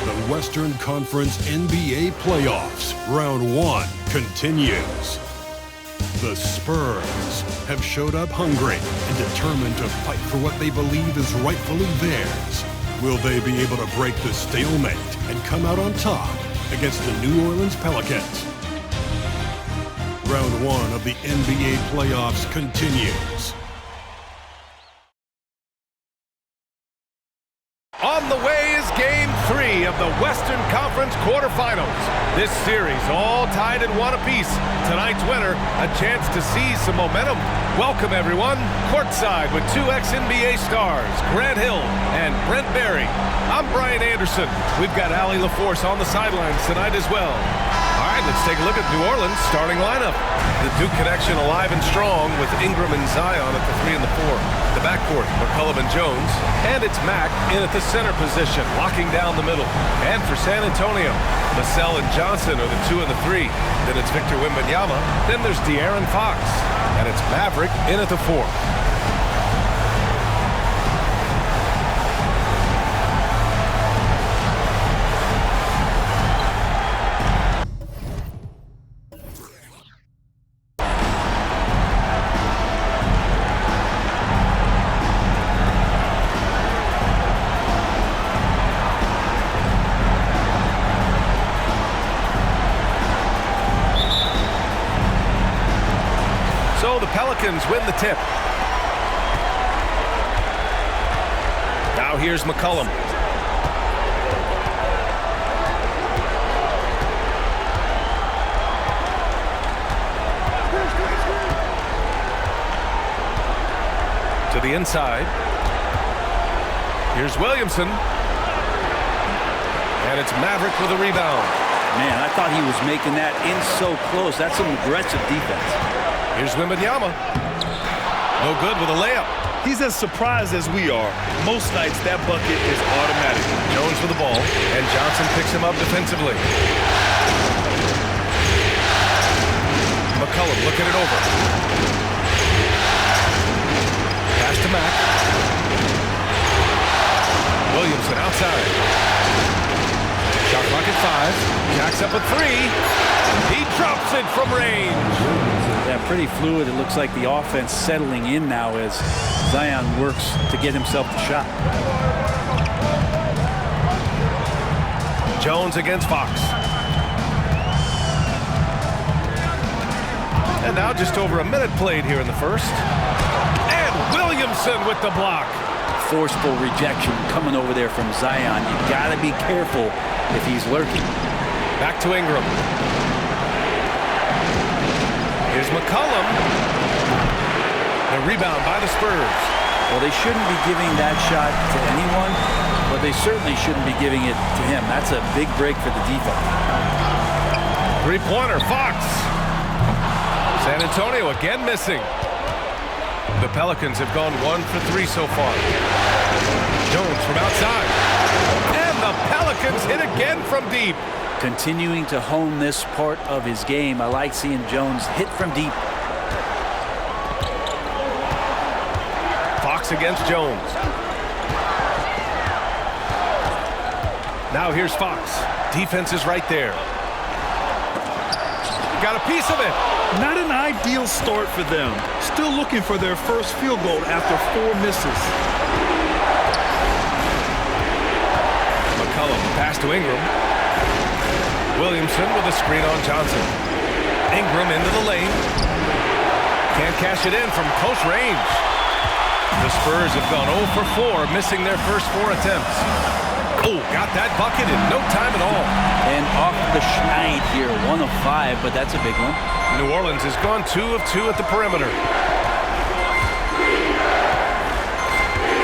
The Western Conference NBA Playoffs, Round 1 continues. The Spurs have showed up hungry and determined to fight for what they believe is rightfully theirs. Will they be able to break the stalemate and come out on top against the New Orleans Pelicans? Round 1 of the NBA Playoffs continues. On the way is Game 3 of the Western Conference quarterfinals. This series all tied at 1 apiece. Tonight's winner, a chance to seize some momentum. Welcome, everyone. Courtside with 2 ex-NBA stars, Grant Hill and Brent Barry. I'm Brian Anderson. We've got Allie LaForce on the sidelines tonight as well. All right, let's take a look at New Orleans' starting lineup. The Duke connection alive and strong with Ingram and Zion at the 3 and the 4. The backcourt, McCollum and Jones. And it's Mack in at the center position, locking down the middle. And for San Antonio, Vassell and Johnson are the 2 and the 3. Then it's Victor Wembanyama. Then there's De'Aaron Fox. And it's Maverick in at the 4. So the Pelicans win the tip. Now here's McCollum. To the inside. Here's Williamson. And it's Maverick with a rebound. Man, I thought he was making that in so close. That's some aggressive defense. Here's Wembanyama. No good with a layup. He's as surprised as we are. Most nights, that bucket is automatic. Jones with the ball, and Johnson picks him up defensively. McCollum looking it over. Pass to Mack. Williamson outside. Shot clock at 5. Jacks up a 3. He drops it from range. Yeah, pretty fluid. It looks like the offense settling in now as Zion works to get himself the shot. Jones against Fox. And now just over a minute played here in the first. And Williamson with the block. Forceful rejection coming over there from Zion. You gotta be careful if he's lurking. Back to Ingram. Here's McCollum. The rebound by the Spurs. Well, they shouldn't be giving that shot to anyone, but they certainly shouldn't be giving it to him. That's a big break for the defense. Three-pointer, Fox. San Antonio again missing. The Pelicans have gone 1 for 3 so far. Jones from outside. And the Pelicans hit again from deep. Continuing to hone this part of his game. I like seeing Jones hit from deep. Fox against Jones. Now here's Fox. Defense is right there. Got a piece of it. Not an ideal start for them. Still looking for their first field goal after 4 misses. McCollum pass to Ingram. Williamson with a screen on Johnson. Ingram into the lane. Can't cash it in from close range. The Spurs have gone 0 for 4, missing their first 4 attempts. Oh, got that bucket in no time at all. And off the schneid here, 1 of 5, but that's a big one. New Orleans has gone 2 of 2 at the perimeter.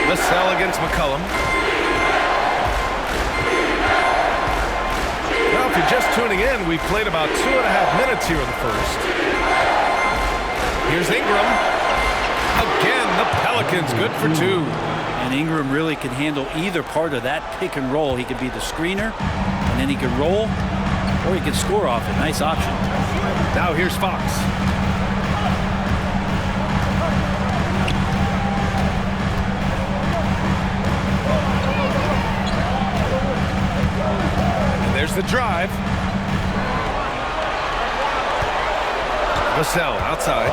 Vassell against McCollum. Now, if you're just tuning in, we've played about 2.5 minutes here in the first. Here's Ingram. Again, the Pelicans good for 2. And Ingram really can handle either part of that pick and roll. He could be the screener, and then he could roll, or he could score off it. Nice option. Now here's Fox. the drive. Vassell outside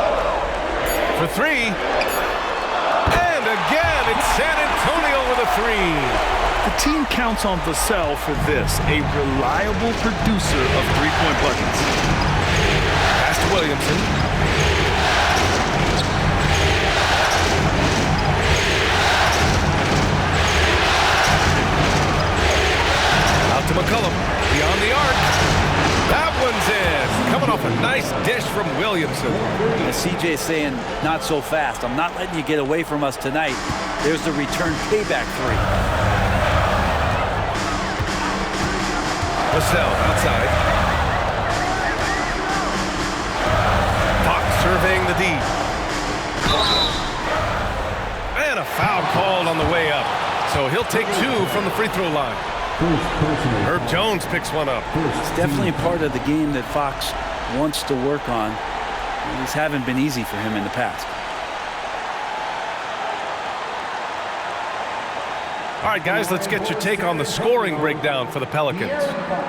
for three. And again, it's San Antonio with a three. The team counts on Vassell for this, a reliable producer of three-point buckets. Pass to Williamson. Out to McCollum, beyond the arc. That one's in. Coming off a nice dish from Williamson. CJ saying, not so fast. I'm not letting you get away from us tonight. There's the return payback three. Vassell outside. Fox surveying the D. And a foul called on the way up. So he'll take two from the free throw line. Herb Jones picks one up. It's definitely a part of the game that Fox wants to work on. These haven't been easy for him in the past. All right, guys, let's get your take on the scoring breakdown for the Pelicans.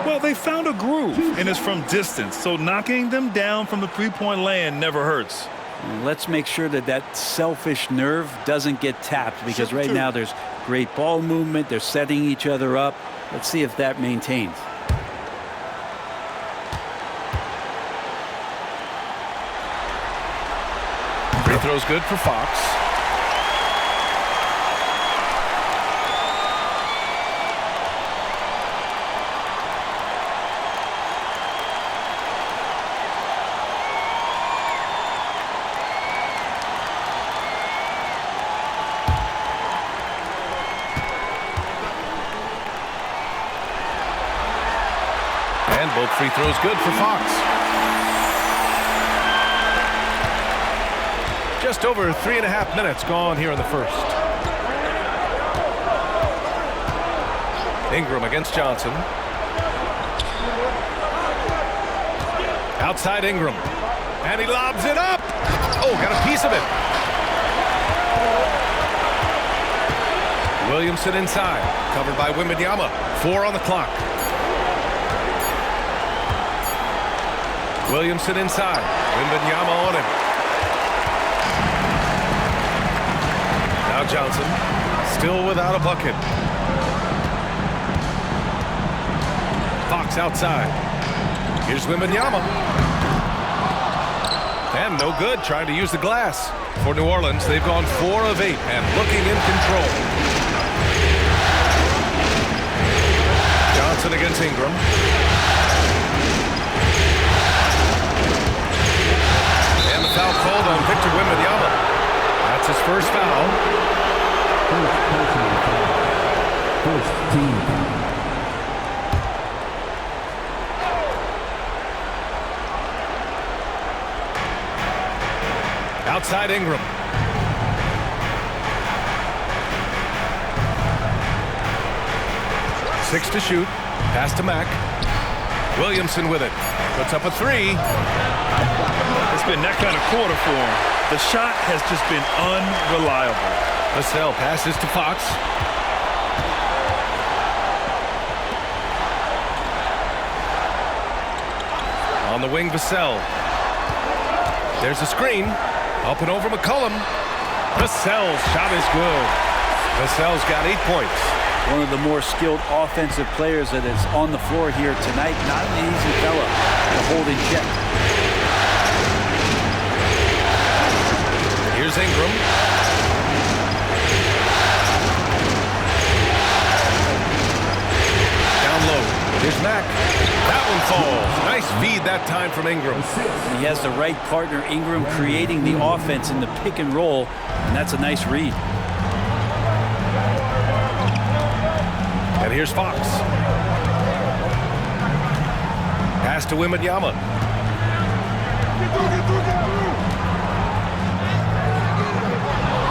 Well, they found a groove, and it's from distance, so knocking them down from the three-point land never hurts. And let's make sure that that selfish nerve doesn't get tapped, because right now there's great ball movement. They're setting each other up. Let's see if that maintains. Free throw's good for Fox. And both free throws good for Fox. Just over 3.5 minutes gone here in the first. Ingram against Johnson. Outside Ingram. And he lobs it up. Oh, got a piece of it. Williamson inside. Covered by Wembanyama. 4 on the clock. Williamson inside. Wembanyama on him. Now Johnson. Still without a bucket. Fox outside. Here's Wembanyama. And no good. Trying to use the glass. For New Orleans, they've gone 4 of 8 and looking in control. Johnson against Ingram. Foul called on Victor Wembanyama. That's his first foul. First team. Outside Ingram. Six to shoot. Pass to Mack. Williamson with it. Puts up a three. It's been that kind of quarter for him. The shot has just been unreliable. Vassell passes to Fox. On the wing, Vassell. There's a screen. Up and over McCollum. Vassell's shot is good. Vassell's got 8 points. One of the more skilled offensive players that is on the floor here tonight. Not an easy fella to hold in check. Here's Ingram. Down low. Here's Mack. That one falls. Nice feed that time from Ingram. He has the right partner, Ingram, creating the offense in the pick and roll, and that's a nice read. And here's Fox. Pass to Wembanyama.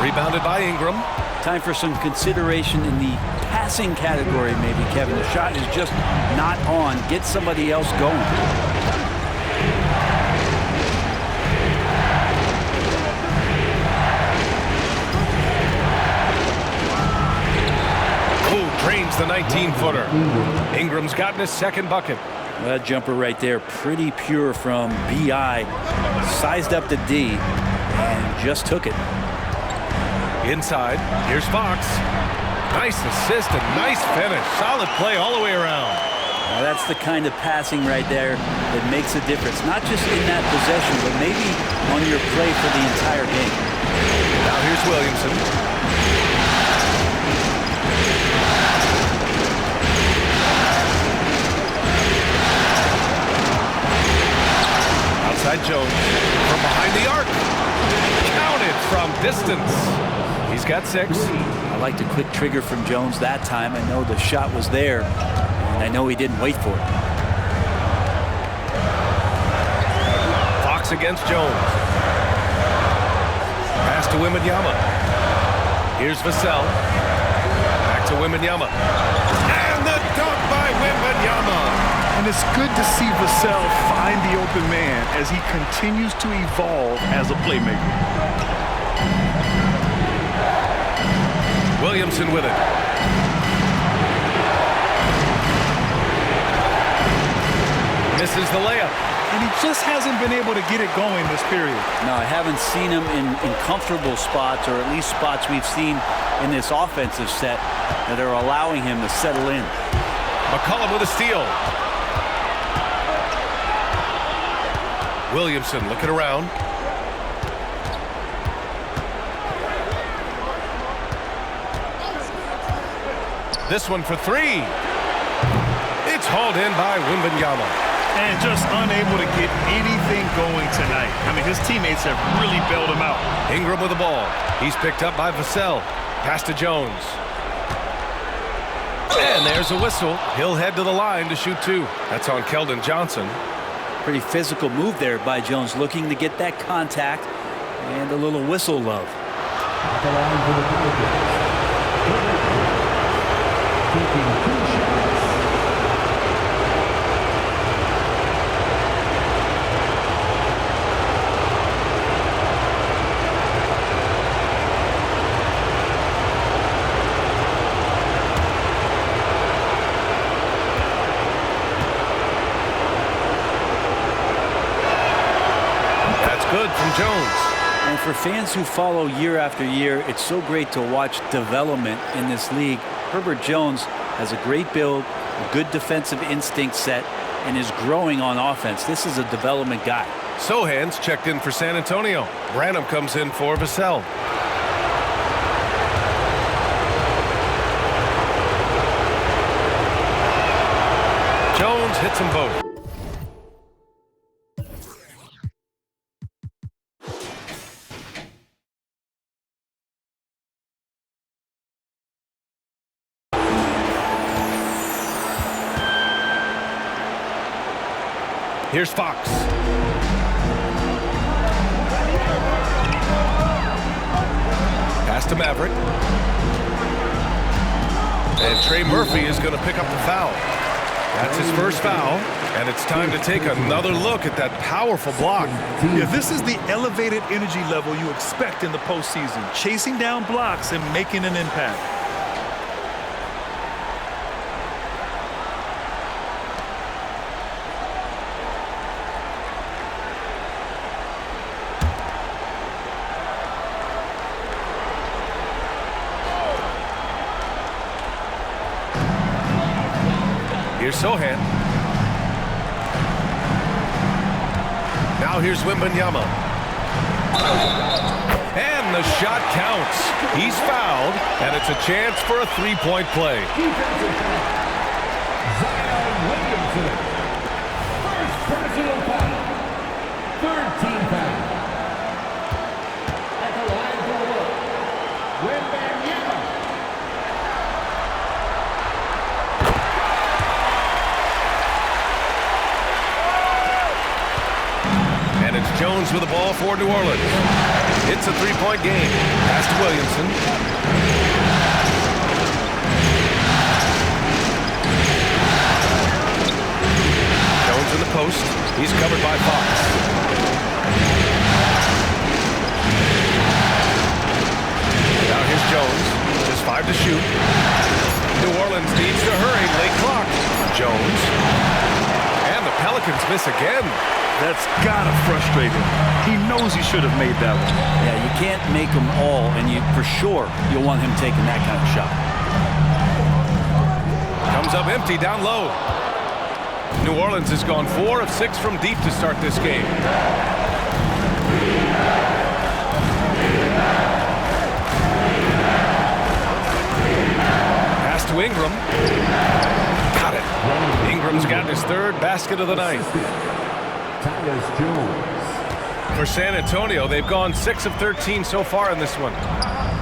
Rebounded by Ingram. Time for some consideration in the passing category, maybe, Kevin. The shot is just not on. Get somebody else going. Drains the 19-footer. Ingram's gotten his second bucket. Well, that jumper right there, pretty pure from B.I. Sized up the D and just took it. Inside, here's Fox. Nice assist and nice finish. Solid play all the way around. Well, that's the kind of passing right there that makes a difference. Not just in that possession, but maybe on your play for the entire game. Now here's Williamson. Outside Jones from behind the arc. Counted from distance. He's got 6. I like the quick trigger from Jones that time. I know the shot was there, and I know he didn't wait for it. Fox against Jones. Pass to Wembanyama. Here's Vassell. Back to Wembanyama. And the dunk by Wembanyama. And it's good to see Vassell find the open man as he continues to evolve as a playmaker. Williamson with it. Misses the layup. And he just hasn't been able to get it going this period. No, I haven't seen him in comfortable spots, or at least spots we've seen in this offensive set that are allowing him to settle in. McCollum with a steal. Williamson looking around. This one for 3. It's hauled in by Wembanyama. And just unable to get anything going tonight. I mean, his teammates have really bailed him out. Ingram with the ball. He's picked up by Vassell. Pass to Jones. And there's a whistle. He'll head to the line to shoot 2. That's on Keldon Johnson. Pretty physical move there by Jones, looking to get that contact and a little whistle love. At the line for the Pelicans. Taking 2 shots. Good from Jones. And for fans who follow year after year, it's so great to watch development in this league. Herbert Jones has a great build, a good defensive instinct set, and is growing on offense. This is a development guy. Sohan's checked in for San Antonio. Branham comes in for Vassell. Jones hits them both. Here's Fox. Pass to Maverick. And Trey Murphy is going to pick up the foul. That's his first foul, and it's time to take another look at that powerful block. Yeah, this is the elevated energy level you expect in the postseason, chasing down blocks and making an impact. Here's Sohan. Now here's Wembanyama. And the shot counts. He's fouled, and it's a chance for a three-point play. Defensive foul. Zion Williamson. First personal foul. Third team foul. At the line for work, Wembanyama. And it's Jones with the ball for New Orleans. It's a three-point game. Pass to Williamson. Jones in the post. He's covered by Fox. Now here's Jones. Just 5 to shoot. New Orleans needs to hurry. Late clock. Jones. And the Pelicans miss again. That's gotta frustrate him. He knows he should have made that one. Yeah, you can't make them all, and for sure you'll want him taking that kind of shot. Comes up empty down low. New Orleans has gone 4 of 6 from deep to start this game. Pass to Ingram. Got it. Ingram's got his 3rd basket of the night. For San Antonio, they've gone 6 of 13 so far in this one.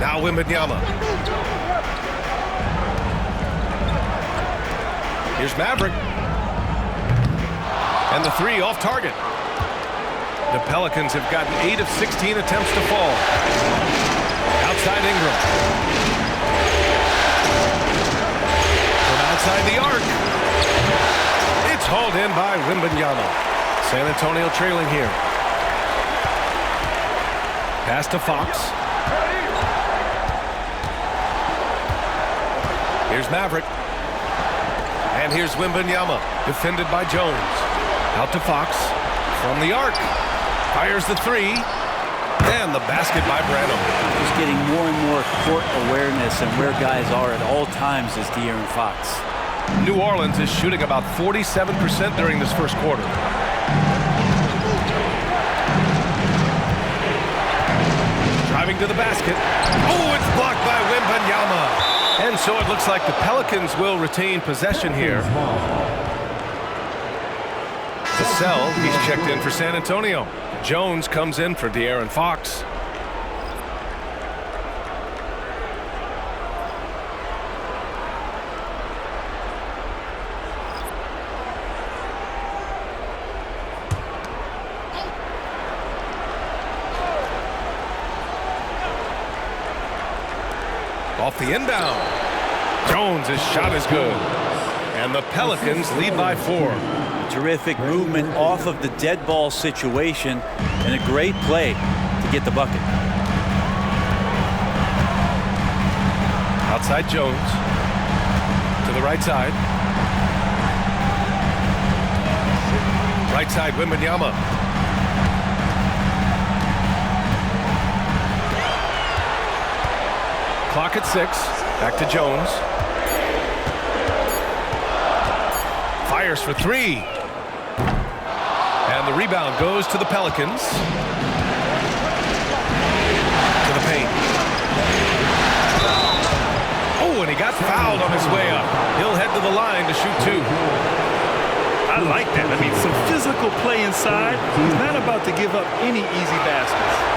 Now Wembanyama. Here's Maverick. And the 3 off target. The Pelicans have gotten 8 of 16 attempts to fall. Outside Ingram. From outside the arc. It's hauled in by Wembanyama. San Antonio trailing here. Pass to Fox. Here's Maverick. And here's Wembanyama, defended by Jones. Out to Fox. From the arc. Fires the 3. And the basket by Branham. He's getting more and more court awareness and where guys are at all times is De'Aaron Fox. New Orleans is shooting about 47% during this first quarter. Driving to the basket. Oh, it's blocked by Wembanyama. And so it looks like the Pelicans will retain possession here. Cassell, he's checked in for San Antonio. Jones comes in for De'Aaron Fox. Off the inbound. Jones' shot is good. And the Pelicans lead by 4. Terrific movement off of the dead ball situation and a great play to get the bucket. Outside Jones. To the right side. Right side Wembanyama. Clock at 6. Back to Jones. Fires for 3. And the rebound goes to the Pelicans. To the paint. Oh, and he got fouled on his way up. He'll head to the line to shoot 2. I like that. I mean, some physical play inside. He's not about to give up any easy baskets.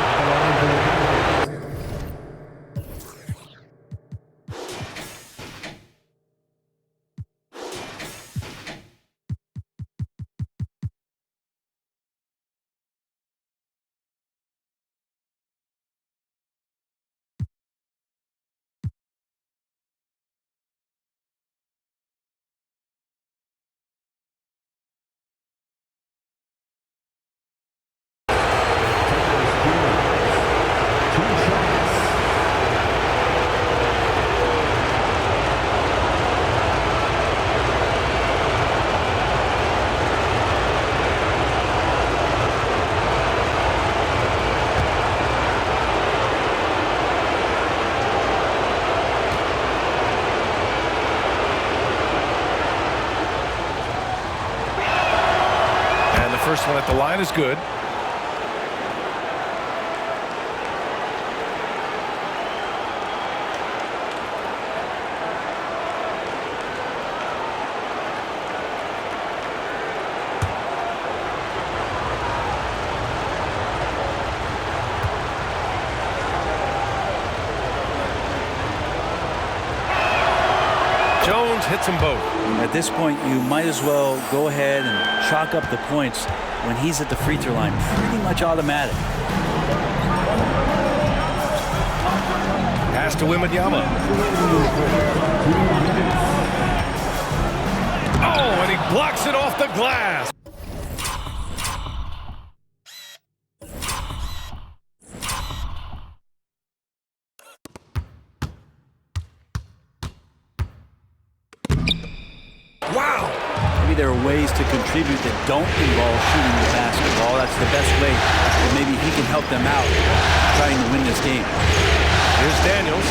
First one at the line is good. Jones hits them both. At this point, you might as well go ahead and chalk up the points when he's at the free throw line. Pretty much automatic. Pass to Wembanyama. Oh, and he blocks it off the glass. there are ways to contribute that don't involve shooting the basketball. That's the best way that maybe he can help them out trying to win this game. Here's Daniels.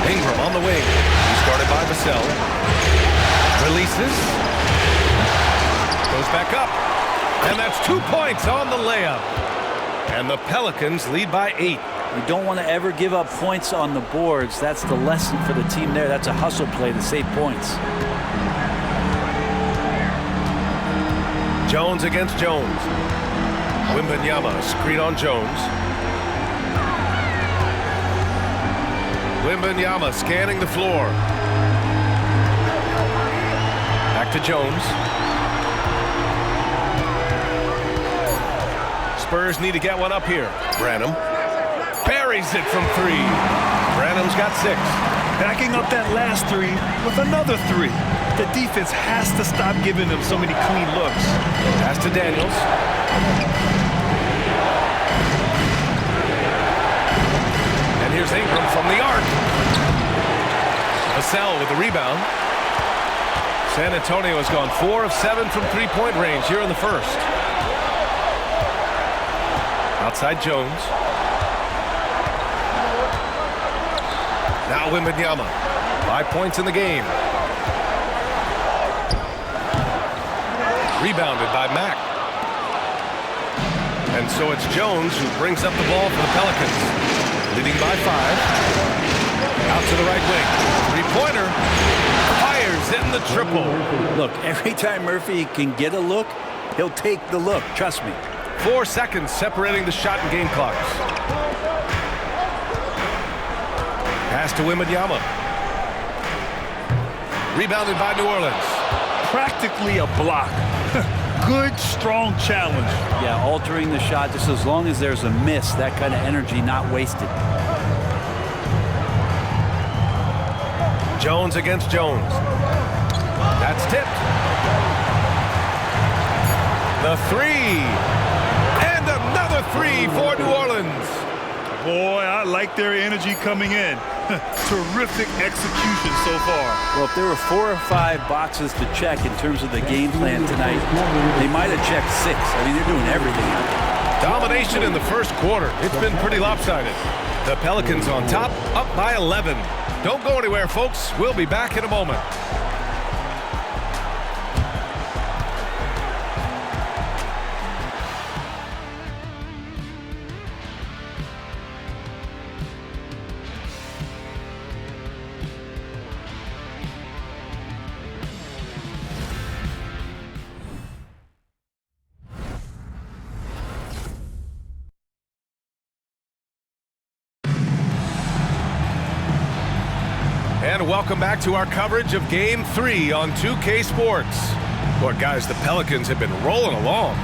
Ingram on the wing. He's guarded by Vassell. Releases. Goes back up. And that's 2 points on the layup. And the Pelicans lead by 8. You don't want to ever give up points on the boards. That's the lesson for the team there. That's a hustle play to save points. Jones against Jones. Wembanyama screen on Jones. Wembanyama scanning the floor. Back to Jones. Spurs need to get one up here. Branham buries it from 3. Branham's got 6. Backing up that last 3 with another 3. The defense has to stop giving them so many clean looks. Pass to Daniels. And here's Ingram from the arc. Vassell with the rebound. San Antonio has gone 4 of 7 from three-point range here in the first. Outside Jones. Now Wembanyama. 5 points in the game. Rebounded by Mack. And so it's Jones who brings up the ball for the Pelicans. Leading by 5. Out to the right wing. Three-pointer. Fires in the triple. Look, every time Murphy can get a look, he'll take the look. Trust me. 4 seconds separating the shot and game clocks. Pass to Wembanyama. Rebounded by New Orleans. Practically a block. Good, strong challenge. Yeah, altering the shot just as long as there's a miss, that kind of energy not wasted. Jones against Jones. That's tipped. The 3. And another 3 for New Orleans. Boy, I like their energy coming in. Terrific execution so far. Well, if there were 4 or 5 boxes to check in terms of the game plan tonight, they might have checked 6. I mean, they're doing everything. Domination in the first quarter. It's been pretty lopsided. The Pelicans on top, up by 11. Don't go anywhere, folks. We'll be back in a moment. And welcome back to our coverage of Game 3 on 2K Sports. Boy, guys, the Pelicans have been rolling along.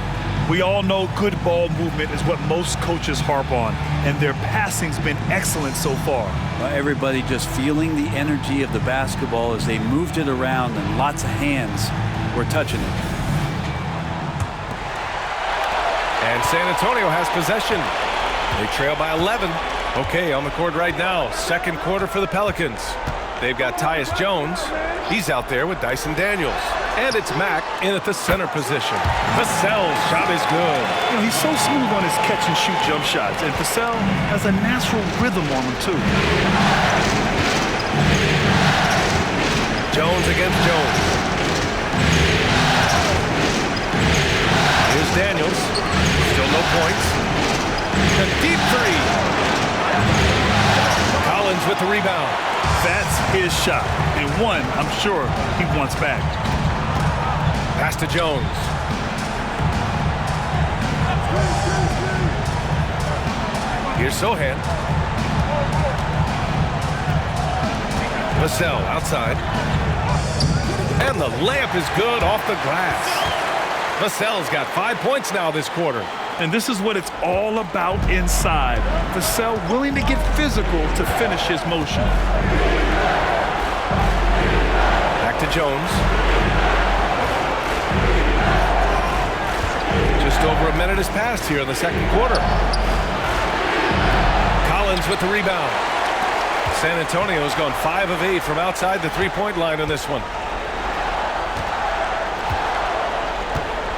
We all know good ball movement is what most coaches harp on, and their passing's been excellent so far. Well, everybody just feeling the energy of the basketball as they moved it around, and lots of hands were touching it. And San Antonio has possession. They trail by 11. Okay, on the court right now, second quarter for the Pelicans. They've got Tyus Jones. He's out there with Dyson Daniels. And it's Mack in at the center position. Vassell's shot is good. You know, he's so smooth on his catch-and-shoot jump shots, and Vassell has a natural rhythm on him, too. Jones against Jones. Here's Daniels. Still no points. A deep 3. Collins with the rebound. That's his shot, and one I'm sure he wants back. Pass to Jones. Here's Sohan. Vassell outside. And the layup is good off the glass. Vassell's got 5 points now this quarter. And this is what it's all about inside. Vassell willing to get physical to finish his motion. Back to Jones. Just over a minute has passed here in the second quarter. Collins with the rebound. San Antonio's gone 5 of 8 from outside the three-point line on this one.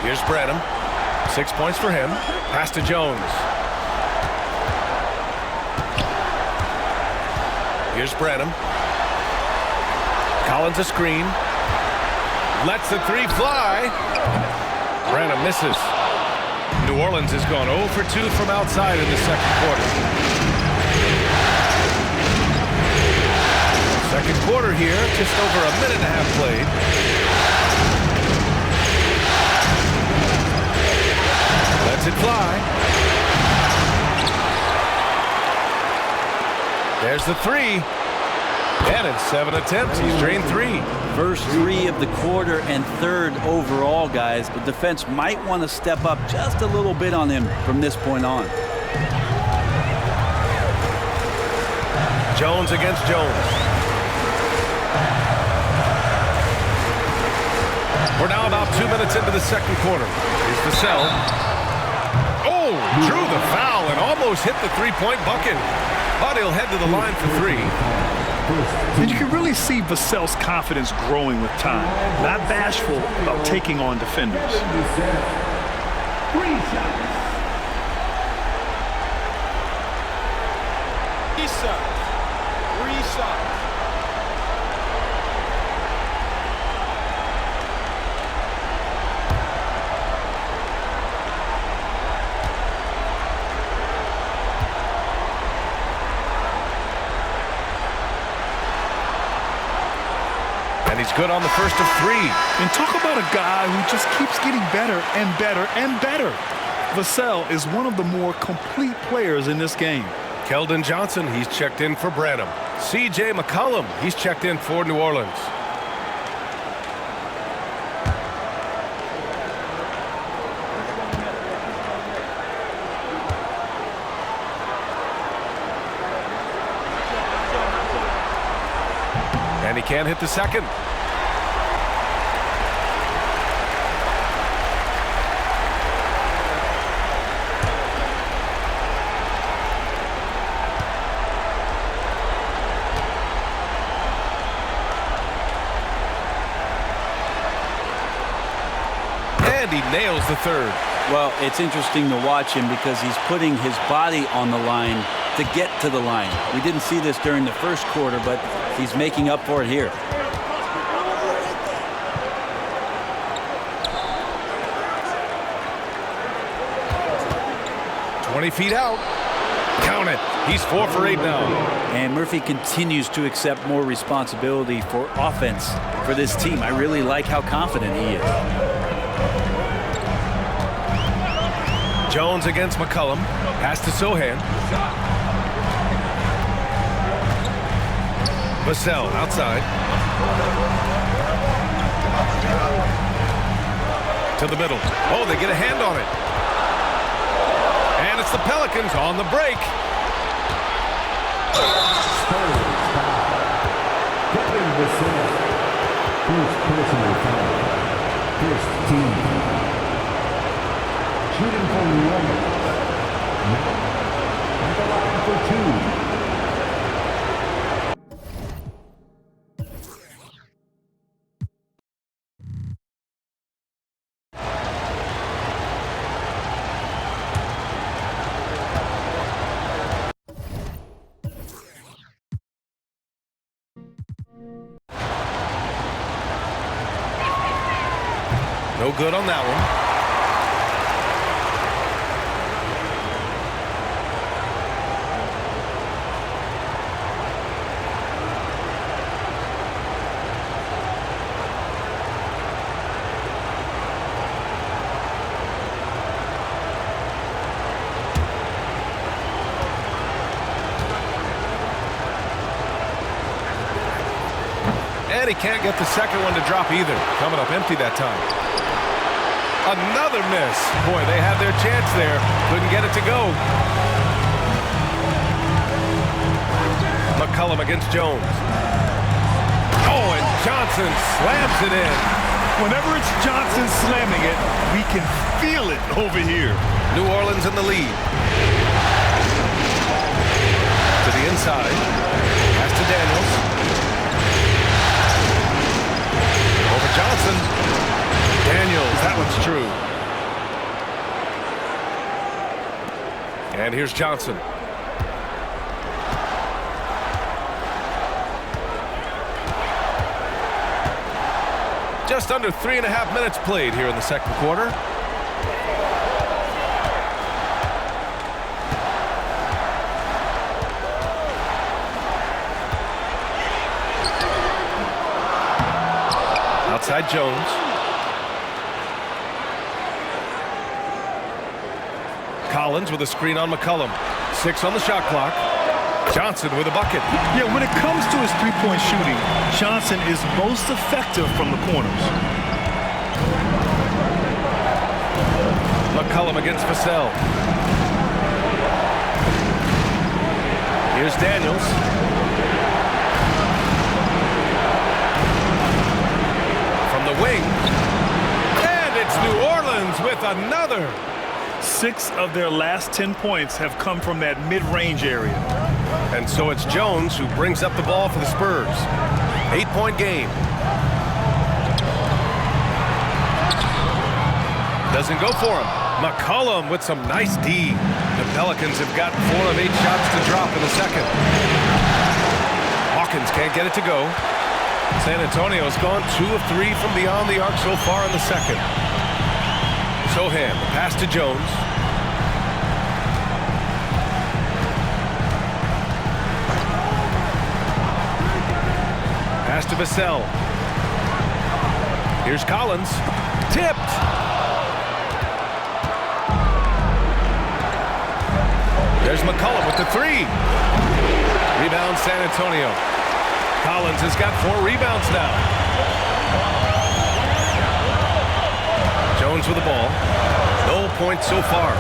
Here's Branham. 6 points for him. Pass to Jones. Here's Branham. Collins a screen. Lets the three fly. Branham misses. New Orleans has gone 0 for 2 from outside in the second quarter. Second quarter here, just over a minute and a half played. Lets it fly. There's the three. And in 7 attempts, he's drained 3. First 3 of the quarter and 3rd overall, guys. The defense might want to step up just a little bit on him from this point on. Jones against Jones. We're now about 2 minutes into the second quarter. Here's Vassell. Oh, drew the foul and almost hit the three-point bucket. But he'll head to the line for 3. And you can really see Vassell's confidence growing with time. Not bashful about taking on defenders. 3 shots. And he's good on the first of 3. And talk about a guy who just keeps getting better and better and better. Vassell is one of the more complete players in this game. Keldon Johnson, he's checked in for Branham. C.J. McCollum, he's checked in for New Orleans. And he can't hit the second. And he nails the third. Well, it's interesting to watch him because he's putting his body on the line to get to the line. We didn't see this during the first quarter, but he's making up for it here. "20 feet out. Count it. He's 4 for 8 now. And Murphy continues to accept more responsibility for offense for this team. I really like how confident he is. Jones against McCollum. Pass to Sohan. Vassell outside. To the middle. Oh, they get a hand on it. And it's the Pelicans on the break. Spurs foul. Kevin Vassell. First personal foul. First team foul. Shooting for New Orleans. Now, at the line for 2. No good on that one. And he can't get the second one to drop either. Coming up empty that time. Another miss. Boy, they had their chance there. Couldn't get it to go. McCollum against Jones. Oh, and Johnson slams it in. Whenever it's Johnson slamming it, we can feel it over here. New Orleans in the lead. To the inside. Pass to Daniels. Over Johnson. Daniels, that one's true. And here's Johnson. Just under 3.5 minutes played here in the second quarter. Outside Jones. Collins with a screen on McCollum. 6 on the shot clock. Johnson with a bucket. Yeah, when it comes to his three-point shooting, Johnson is most effective from the corners. McCollum against Vassell. Here's Daniels. From the wing. And it's New Orleans with another. 6 of their last 10 points have come from that mid-range area. And so it's Jones who brings up the ball for the Spurs. 8-point game. Doesn't go for him. McCollum with some nice D. The Pelicans have got 4 of 8 shots to drop in the second. Hawkins can't get it to go. San Antonio's gone 2 of 3 from beyond the arc so far in the second. Sohan, the pass to Jones. Pass to Vassell. Here's Collins. Tipped. There's McCollum with the 3. Rebound San Antonio. Collins has got 4 rebounds now. Jones with the ball. No points so far.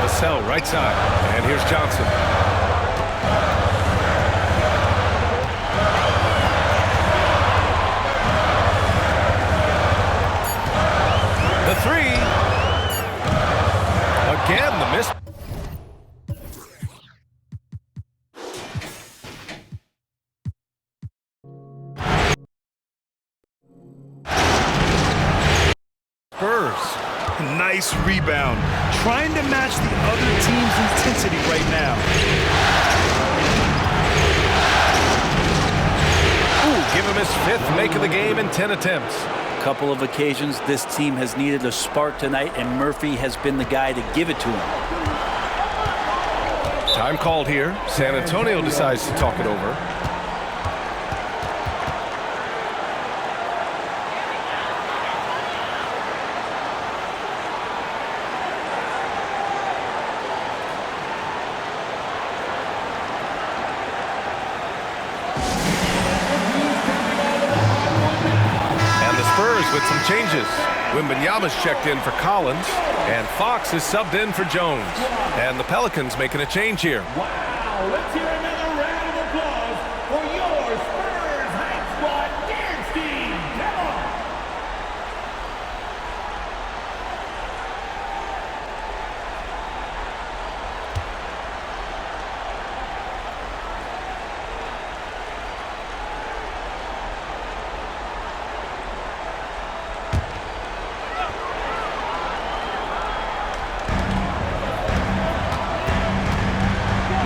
Vassell right side. And here's Johnson. The 3. Again, the miss. Spurs. Nice rebound. Trying to match the other team's intensity right now. Ooh, give him his 5th make of the game in 10 attempts. Couple of occasions this team has needed a spark tonight, and Murphy has been the guy to give it to him. Time called here. San Antonio decides to talk it over. With some changes. Wembanyama's checked in for Collins, and Fox is subbed in for Jones. And the Pelicans making a change here. Wow, let's hear another round of applause for your Spurs Hype Squad dance team. Come on.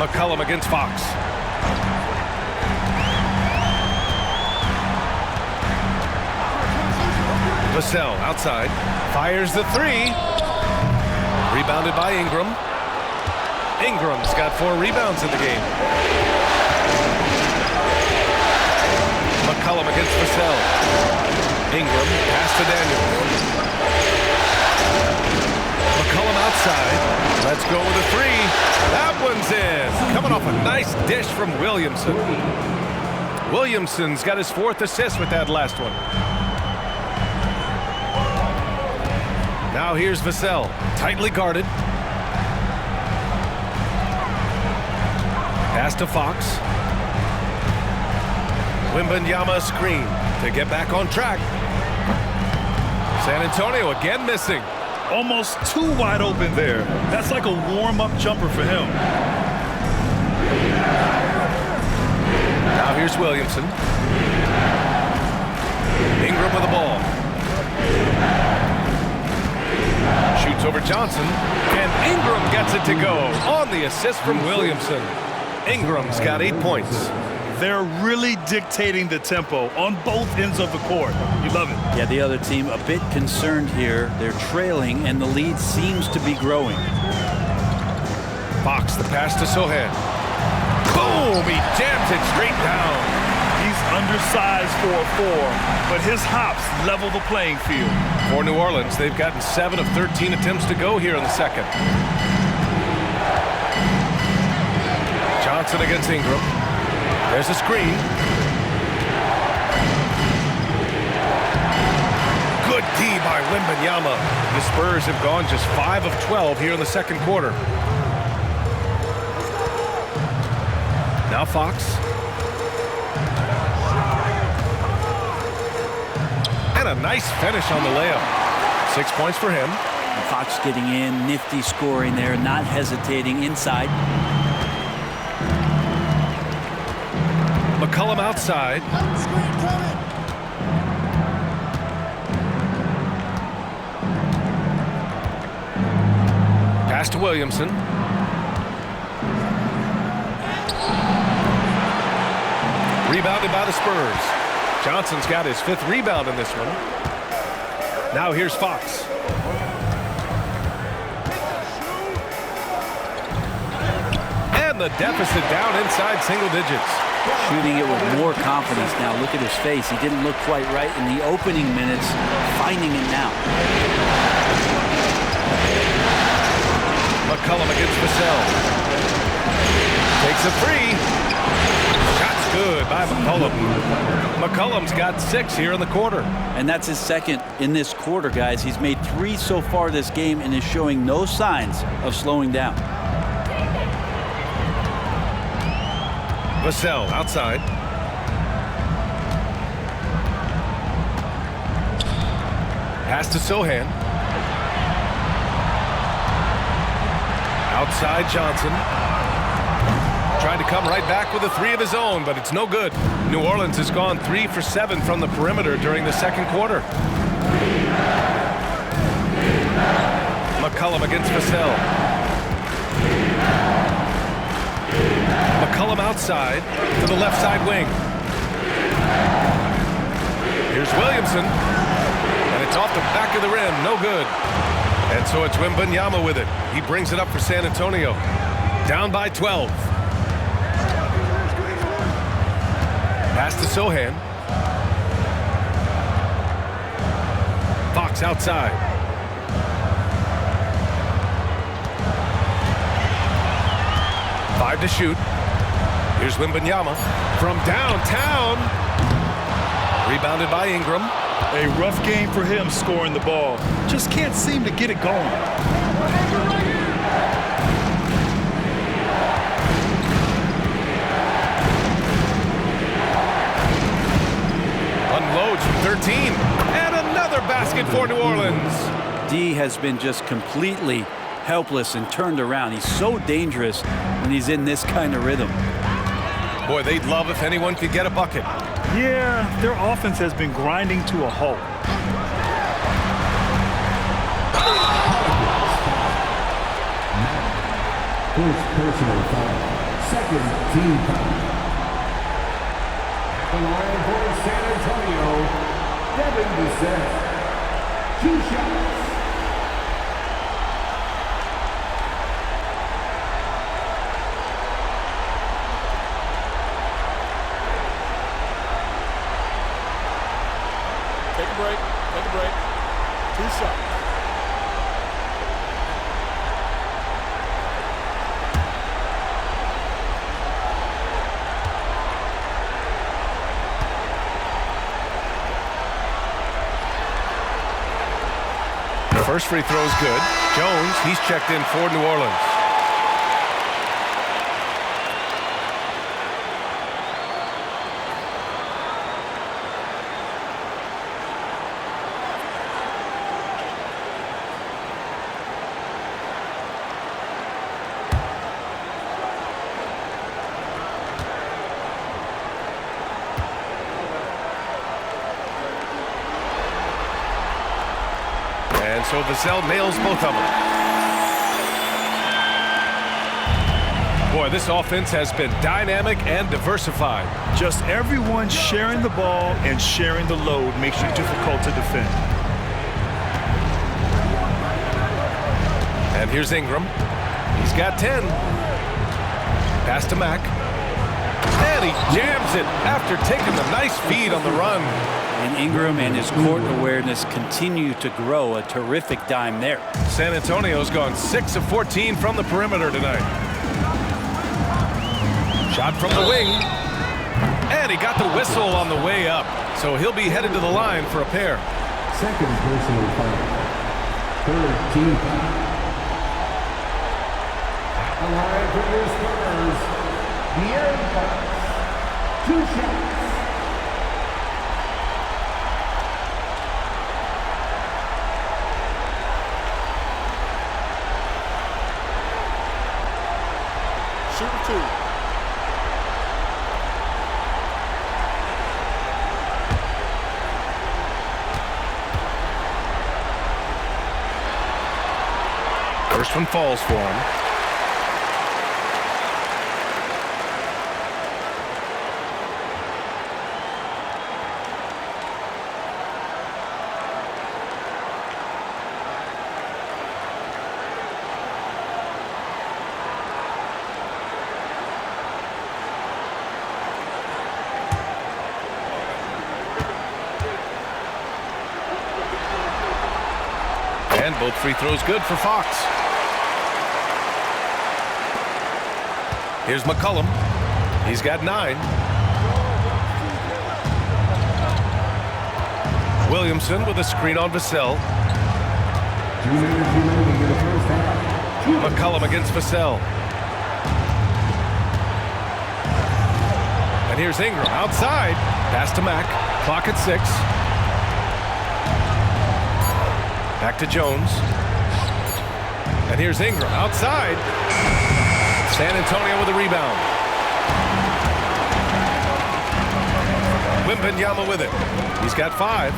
McCollum against Fox. Vassell outside. Fires the 3. Rebounded by Ingram. Ingram's got 4 rebounds in the game. McCollum against Vassell. Ingram, pass to Daniels. McCollum outside. Let's go with a 3. That one's in. Coming off a nice dish from Williamson. Williamson's got his 4th assist with that last one. Now here's Vassell, tightly guarded. Pass to Fox. Wembanyama screen to get back on track. San Antonio again missing. Almost too wide open there. That's like a warm-up jumper for him. Here's Williamson. Ingram with the ball. Shoots over Johnson, and Ingram gets it to go on the assist from Williamson. Ingram's got 8 points. They're really dictating the tempo on both ends of the court. You love it. Yeah, the other team a bit concerned here. They're trailing, and the lead seems to be growing. Fox, the pass to Sohan. Boom! He jams it straight down. He's undersized for a 4, but his hops level the playing field. For New Orleans, they've gotten 7 of 13 attempts to go here in the second. Johnson against Ingram. There's a screen. Good D by Wembanyama. The Spurs have gone just 5 of 12 here in the second quarter. Now Fox. And a nice finish on the layup. 6 points for him. Fox getting in, nifty scoring there, not hesitating inside. McCollum outside. Pass to Williamson. Rebounded by the Spurs. Johnson's got his 5th rebound in this one. Now here's Fox. And the deficit down inside single digits. Shooting it with more confidence now. Look at his face. He didn't look quite right in the opening minutes. Finding it now. McCollum against Vassell. Takes a free. Shot's good by McCollum. McCollum's got 6 here in the quarter. And that's his 2nd in this quarter, guys. He's made 3 so far this game and is showing no signs of slowing down. Vassell outside. Pass to Sohan. Outside Johnson. Trying to come right back with a 3 of his own, but it's no good. New Orleans has gone 3 for 7 from the perimeter during the second quarter. McCollum against Vassell. McCollum outside to the left side wing. Here's Williamson. And it's off the back of the rim. No good. And so it's Wembanyama with it. He brings it up for San Antonio. Down by 12. Pass to Sohan. Fox outside. Five to shoot. Here's Wembanyama from downtown. Rebounded by Ingram. A rough game for him scoring the ball. Just can't seem to get it going. Unloads from 13. And another basket for New Orleans. D has been just completely helpless and turned around. He's so dangerous when he's in this kind of rhythm. Boy, they'd love if anyone could get a bucket. Yeah, their offense has been grinding to a halt. First personal foul. Second team foul. The line for San Antonio, Devin Vassell. 2 shots. Take a break. Take a break. 2 shots. First free throw is good. Jones, he's checked in for New Orleans. And so Vassell nails both of them. Boy, this offense has been dynamic and diversified. Just everyone sharing the ball and sharing the load makes you difficult to defend. And here's Ingram. He's got 10. Pass to Mack. And he jams it after taking the nice feed on the run. And Ingram and his court awareness continue to grow. A terrific dime there. San Antonio's gone 6 of 14 from the perimeter tonight. Shot from the wing. And he got the whistle on the way up. So he'll be headed to the line for a pair. Second personal foul. Third team foul. The line for your Spurs. De'Aaron Fox. 2 shots. Shooter 2. First one falls for him. And both free throws good for Fox. Here's McCollum. He's got 9. Williamson with a screen on Vassell. 2 minutes remaining in the first half. McCollum against Vassell. And here's Ingram outside. Pass to Mack. Clock at 6. Back to Jones. And here's Ingram outside. San Antonio with a rebound. Wembanyama with it. He's got 5.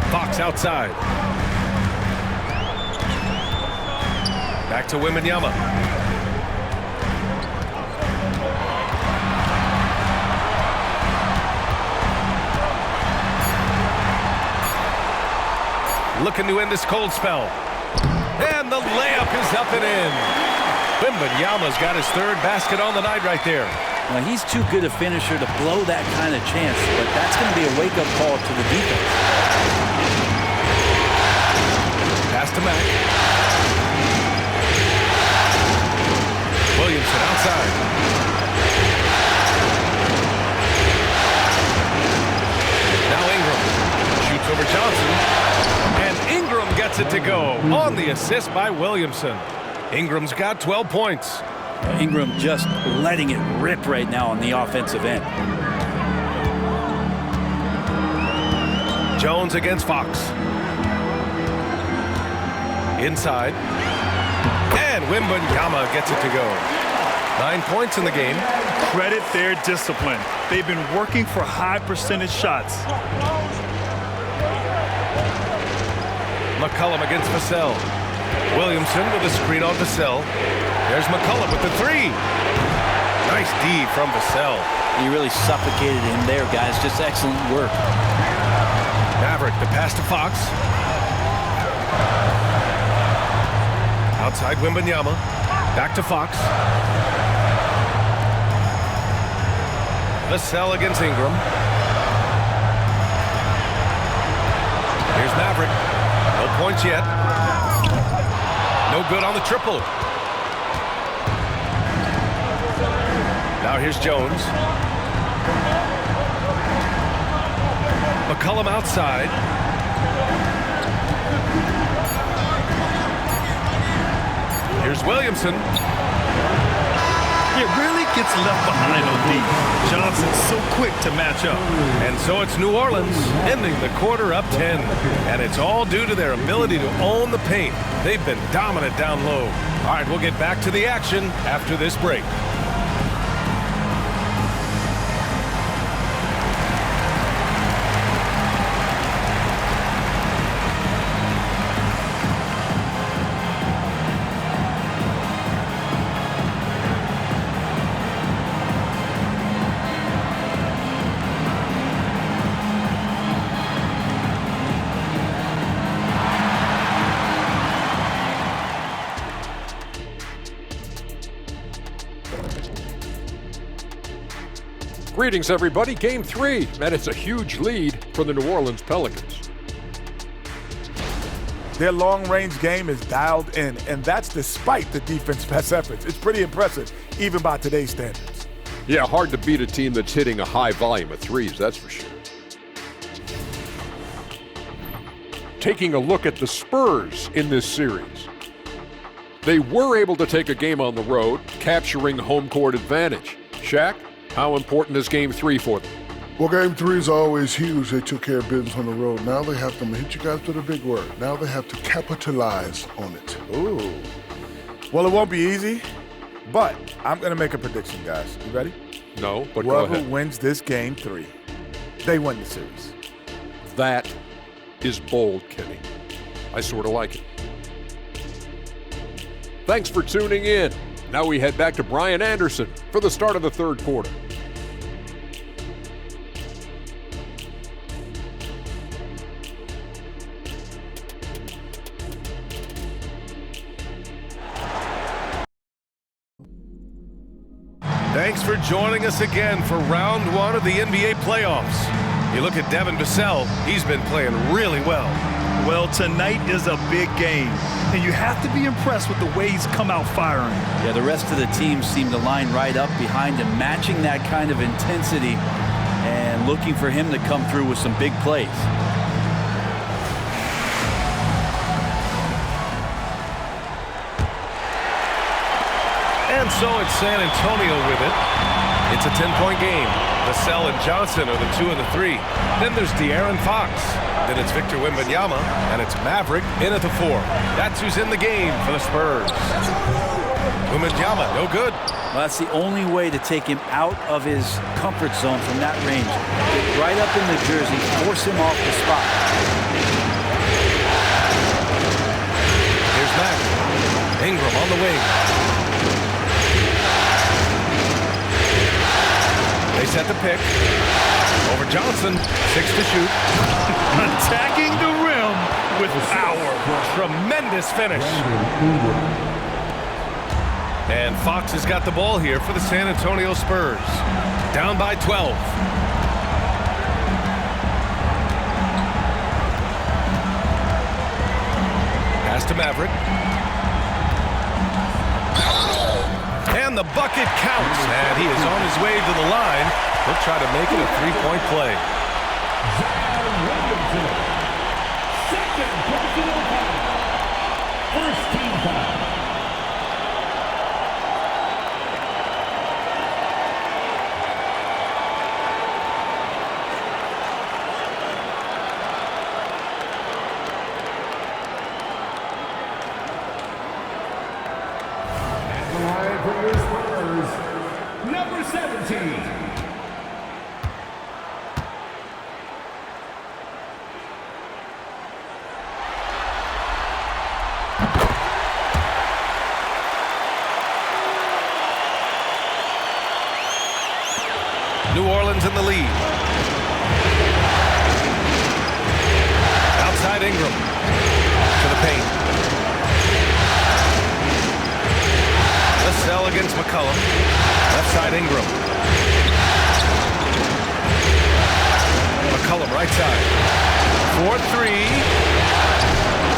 Fox outside. Back to Wembanyama. Looking to end this cold spell. And the layup is up and in. Wembanyama's got his 3rd basket on the night right there. Well, he's too good a finisher to blow that kind of chance, but that's going to be a wake-up call to the defense. Pass to Mack. Williamson outside. Now Ingram shoots over Johnson. And Ingram gets it to go on the assist by Williamson. Ingram's got 12 points. Ingram just letting it rip right now on the offensive end. Jones against Fox. Inside. And Wembanyama gets it to go. 9 points in the game. Credit their discipline. They've been working for high percentage shots. McCollum against Vassell. Williamson with a screen on Vassell. There's McCollum with the 3. Nice D from Vassell. He really suffocated him there, guys. Just excellent work. Maverick, the pass to Fox. Outside Wembanyama. Back to Fox. Vassell against Ingram. Here's Maverick. No points yet. No good on the triple. Now here's Jones. McCollum outside. Here's Williamson. It really gets left behind on D. Johnson's so quick to match up. And so it's New Orleans ending the quarter up 10. And it's all due to their ability to own the paint. They've been dominant down low. All right, we'll get back to the action after this break. Greetings, everybody. Game 3, and it's a huge lead for the New Orleans Pelicans. Their long-range game is dialed in, and that's despite the defense's best efforts. It's pretty impressive, even by today's standards. Yeah, hard to beat a team that's hitting a high volume of threes, that's for sure. Taking a look at the Spurs in this series. They were able to take a game on the road, capturing home court advantage. Shaq, how important is Game 3 for them? Well, Game 3 is always huge. They took care of business on the road. Now they have to, hit you guys with a big word, now they have to capitalize on it. Ooh. Well, it won't be easy, but I'm going to make a prediction, guys. You ready? No, but go ahead. Whoever wins this Game 3, they win the series. That is bold, Kenny. I sort of like it. Thanks for tuning in. Now we head back to Brian Anderson for the start of the third quarter. Thanks for joining us again for round 1 of the NBA playoffs. You look at Devin Vassell, he's been playing really well. Well, tonight is a big game, and you have to be impressed with the way he's come out firing. Yeah, the rest of the team seem to line right up behind him, matching that kind of intensity and looking for him to come through with some big plays. And so it's San Antonio with it. It's a 10-point game. Vassell and Johnson are the 2 and the 3. Then there's De'Aaron Fox. Then it's Victor Wembanyama, and it's Maverick in at the 4. That's who's in the game for the Spurs. Wembanyama, no good. Well, that's the only way to take him out of his comfort zone from that range. Get right up in the jersey, force him off the spot. Here's Mack. Ingram on the wing. They set the pick. Over Johnson, 6 to shoot. Attacking the rim with power. Tremendous finish. And Fox has got the ball here for the San Antonio Spurs. Down by 12. Pass to Maverick. And the bucket counts. And he is on his way to the line. He'll try to make it a 3-point play. Second personal foul. First team foul. The line for your Spurs, number 17. New Orleans in the lead. Outside Ingram. To the paint. Vassell against McCollum. Left side Ingram. McCollum right side. 4-3.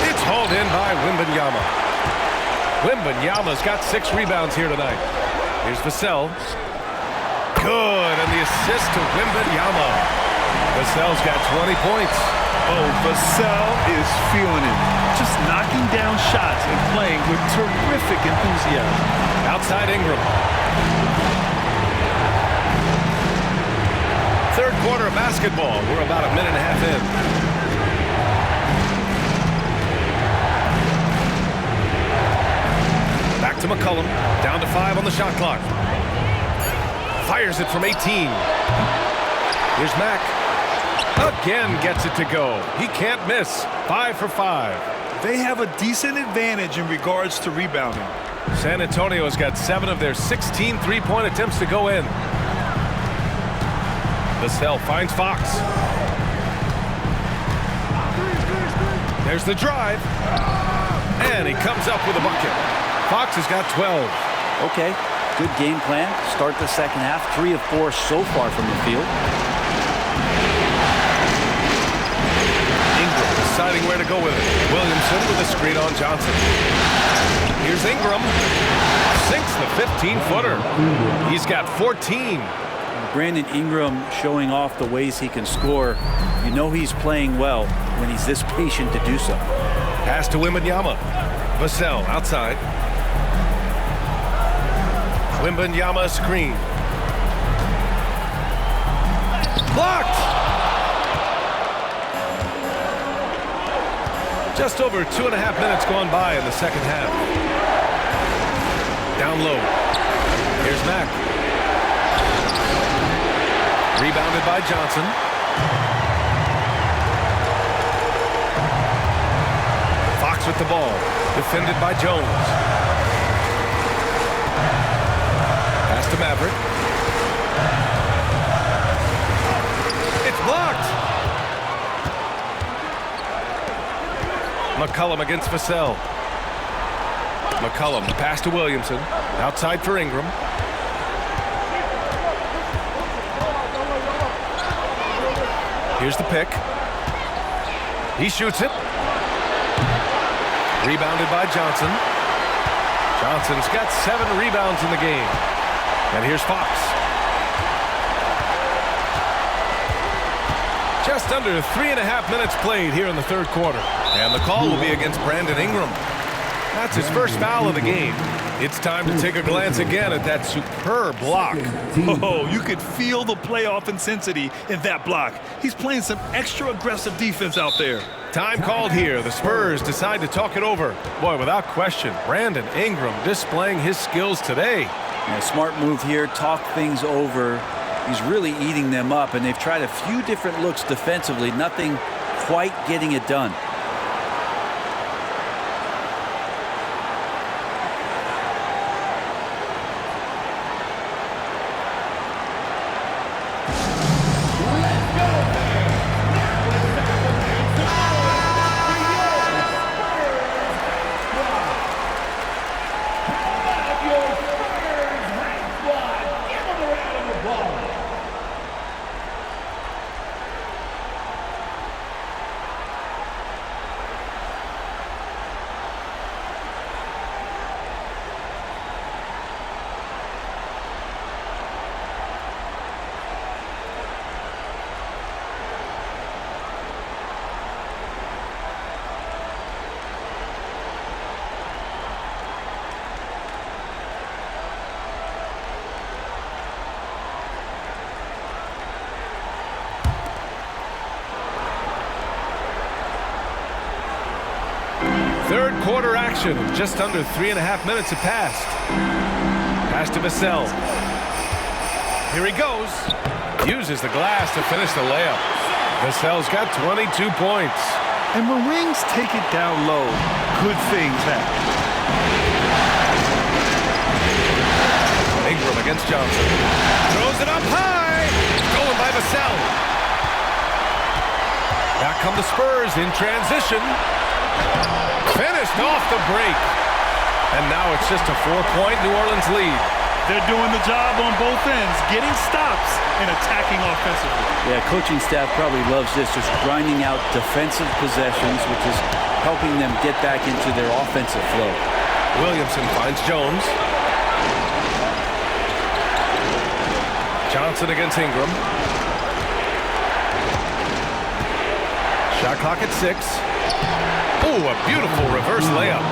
It's hauled in by Wembanyama. Wembanyama's got 6 rebounds here tonight. Here's Vassell. Good, and the assist to Wembanyama. Vassell's got 20 points. Oh, Vassell is feeling it. Just knocking down shots and playing with terrific enthusiasm. Outside Ingram. Third quarter of basketball. We're about a minute and a half in. Back to McCollum. Down to 5 on the shot clock. Fires it from 18. Here's Mack. Again gets it to go. He can't miss. 5 for 5. They have a decent advantage in regards to rebounding. San Antonio has got 7 of their 16 three-point attempts to go in. Vassell finds Fox. There's the drive. And he comes up with a bucket. Fox has got 12. Okay, Good game plan. Start the second half. 3 of 4 so far from the field. Ingram deciding where to go with it. Williamson with a screen on Johnson. Here's Ingram. Sinks the 15-footer. He's got 14. Brandon Ingram showing off the ways he can score. You know he's playing well when he's this patient to do so. Pass to Wembanyama. Vassell outside. Wembanyama screen. Blocked! Just over 2.5 minutes gone by in the second half. Down low. Here's Mack. Rebounded by Johnson. Fox with the ball. Defended by Jones. Pass to Maverick. It's blocked. McCollum against Vassell. McCollum pass to Williamson. Outside for Ingram. Here's the pick. He shoots it. Rebounded by Johnson. Johnson's got 7 rebounds in the game. And here's Fox. Just under 3.5 minutes played here in the third quarter. And the call will be against Brandon Ingram. That's his first foul of the game. It's time to take a glance again at that superb block. Oh, you could feel the playoff intensity in that block. He's playing some extra aggressive defense out there. Time called here. The Spurs decide to talk it over. Boy, without question, Brandon Ingram displaying his skills today. Yeah, smart move here. Talk things over. He's really eating them up, and they've tried a few different looks defensively. Nothing quite getting it done. Third quarter action. Just under 3.5 minutes have passed. Pass to Vassell. Here he goes. Uses the glass to finish the layup. Vassell's got 22 points. And when Wings take it down low, good things happen. Ingram against Johnson. Throws it up high. Stolen by Vassell. Back come the Spurs in transition. Finished off the break. And now it's just a 4-point New Orleans lead. They're doing the job on both ends, getting stops and attacking offensively. Yeah, coaching staff probably loves this, just grinding out defensive possessions, which is helping them get back into their offensive flow. Williamson finds Jones. Johnson against Ingram. Shot clock at 6. Oh, a beautiful reverse layup.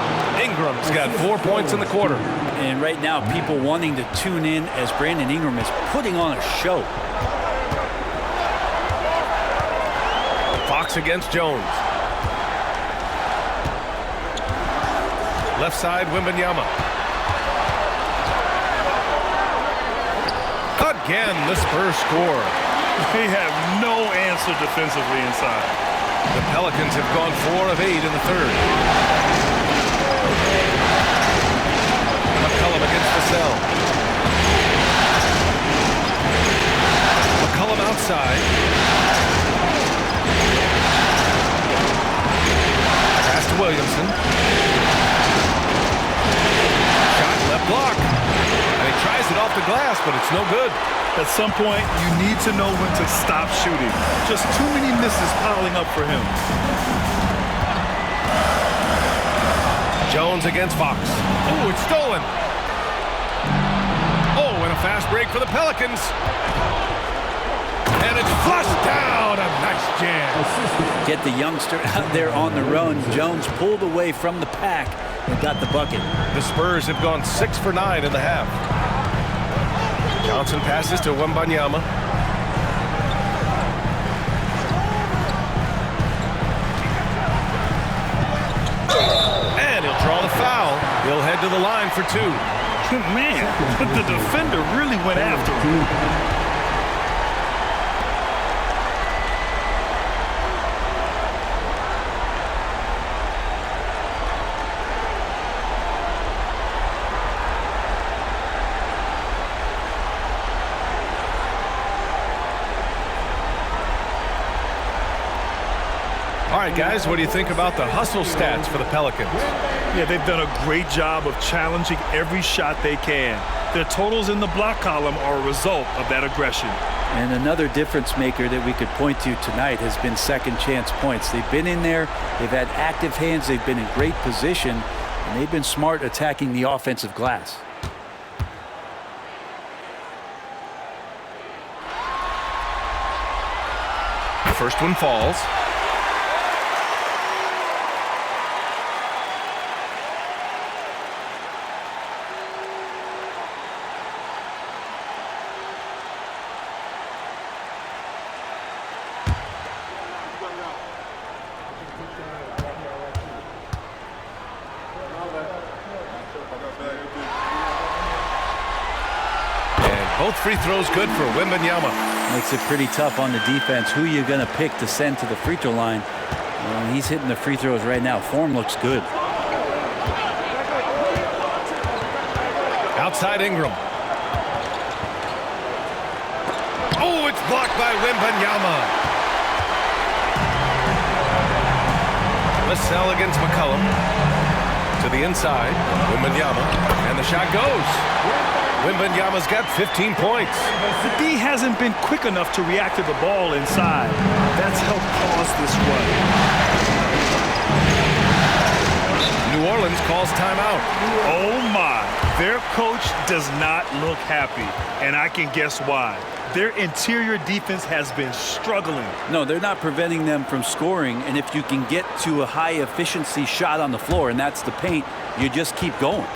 Ingram's got 4 points in the quarter. And right now, people wanting to tune in as Brandon Ingram is putting on a show. Fox against Jones. Left side, Wembanyama. Again, the Spurs score. They have no answer defensively inside. The Pelicans have gone 4 of 8 in the third. McCollum against Vassell. McCollum outside. Pass to Williamson. Shot left block. And he tries off the glass, but it's no good. At some point, you need to know when to stop shooting. Just too many misses piling up for him. Jones against Fox. Oh, it's stolen. Oh, and a fast break for the Pelicans. And it's flushed down. A nice jam. Get the youngster out there on the run. Jones pulled away from the pack and got the bucket. The Spurs have gone 6 for 9 in the half. Johnson passes to Wembanyama. And he'll draw the foul. He'll head to the line for 2. Man, the defender really went after him. All right, guys, what do you think about the hustle stats for the Pelicans? Yeah, they've done a great job of challenging every shot they can. Their totals in the block column are a result of that aggression. And another difference maker that we could point to tonight has been second chance points. They've been in there, they've had active hands, they've been in great position, and they've been smart attacking the offensive glass. The first one falls. Both free throws good for Wembanyama. Makes it pretty tough on the defense. Who you going to pick to send to the free throw line? Well, he's hitting the free throws right now. Form looks good. Outside Ingram. Oh, it's blocked by Wembanyama. Vassell against McCollum. To the inside. Wembanyama. And the shot goes. Wembanyama's got 15 points. The D hasn't been quick enough to react to the ball inside. That's helped cause this run. New Orleans calls timeout. Oh my, their coach does not look happy, and I can guess why. Their interior defense has been struggling. No, they're not preventing them from scoring, and if you can get to a high efficiency shot on the floor, and that's the paint, you just keep going.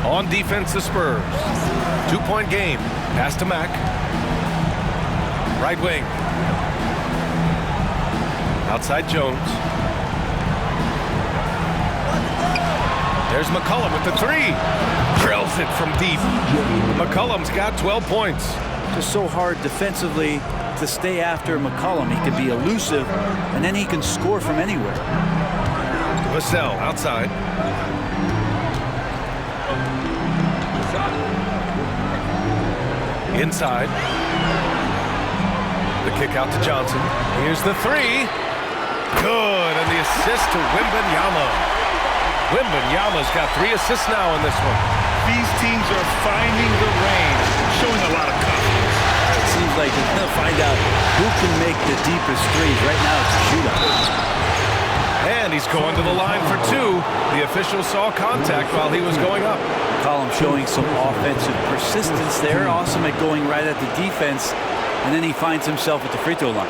On defense, the Spurs. 2-point game. Pass to Mack. Right wing. Outside Jones. There's McCollum with the three. Drills it from deep. McCollum's got 12 points. Just so hard defensively to stay after McCollum. He can be elusive, and then he can score from anywhere. Vassell outside. Inside. The kick out to Johnson. Here's the three. Good, and the assist to Wembanyama. Wembanyama's got 3 assists now in this one. These teams are finding the range, showing a lot of confidence. It seems like they're going to find out who can make the deepest threes. Right now it's a shootout. And he's going to the line for 2. The official saw contact while he was going up. McCollum showing some offensive persistence there. Awesome at going right at the defense. And then he finds himself at the free throw line.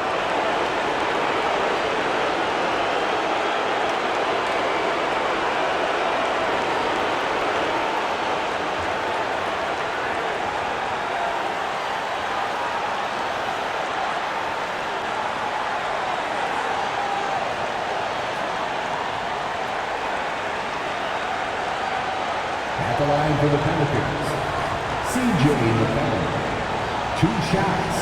At the line for the Pelicans, CJ McCollum. 2 shots.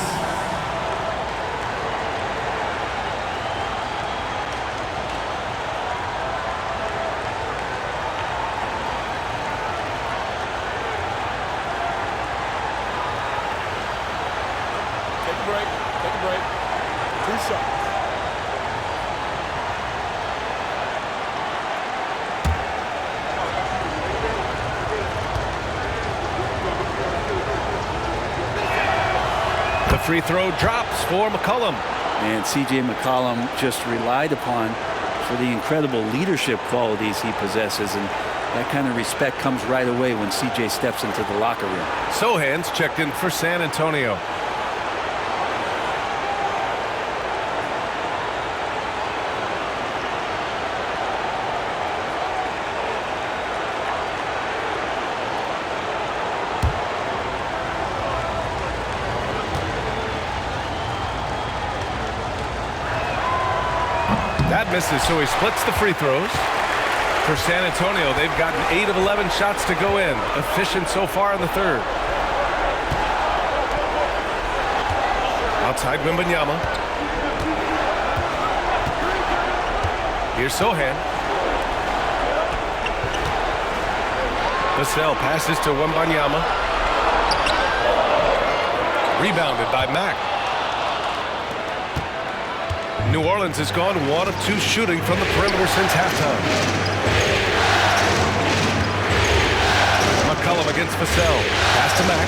Take a break. Take a break. 2 shots. The free throw drops for McCollum. And C.J. McCollum just relied upon for the incredible leadership qualities he possesses. And that kind of respect comes right away when C.J. steps into the locker room. Sohan's checked in for San Antonio. That misses, so he splits the free throws. For San Antonio, they've gotten 8 of 11 shots to go in. Efficient so far in the third. Outside Wembanyama. Here's Sohan. Vassell passes to Wembanyama. Rebounded by Mack. New Orleans has gone 1 of 2 shooting from the perimeter since halftime. McCollum against Vassell. Pass to Mack.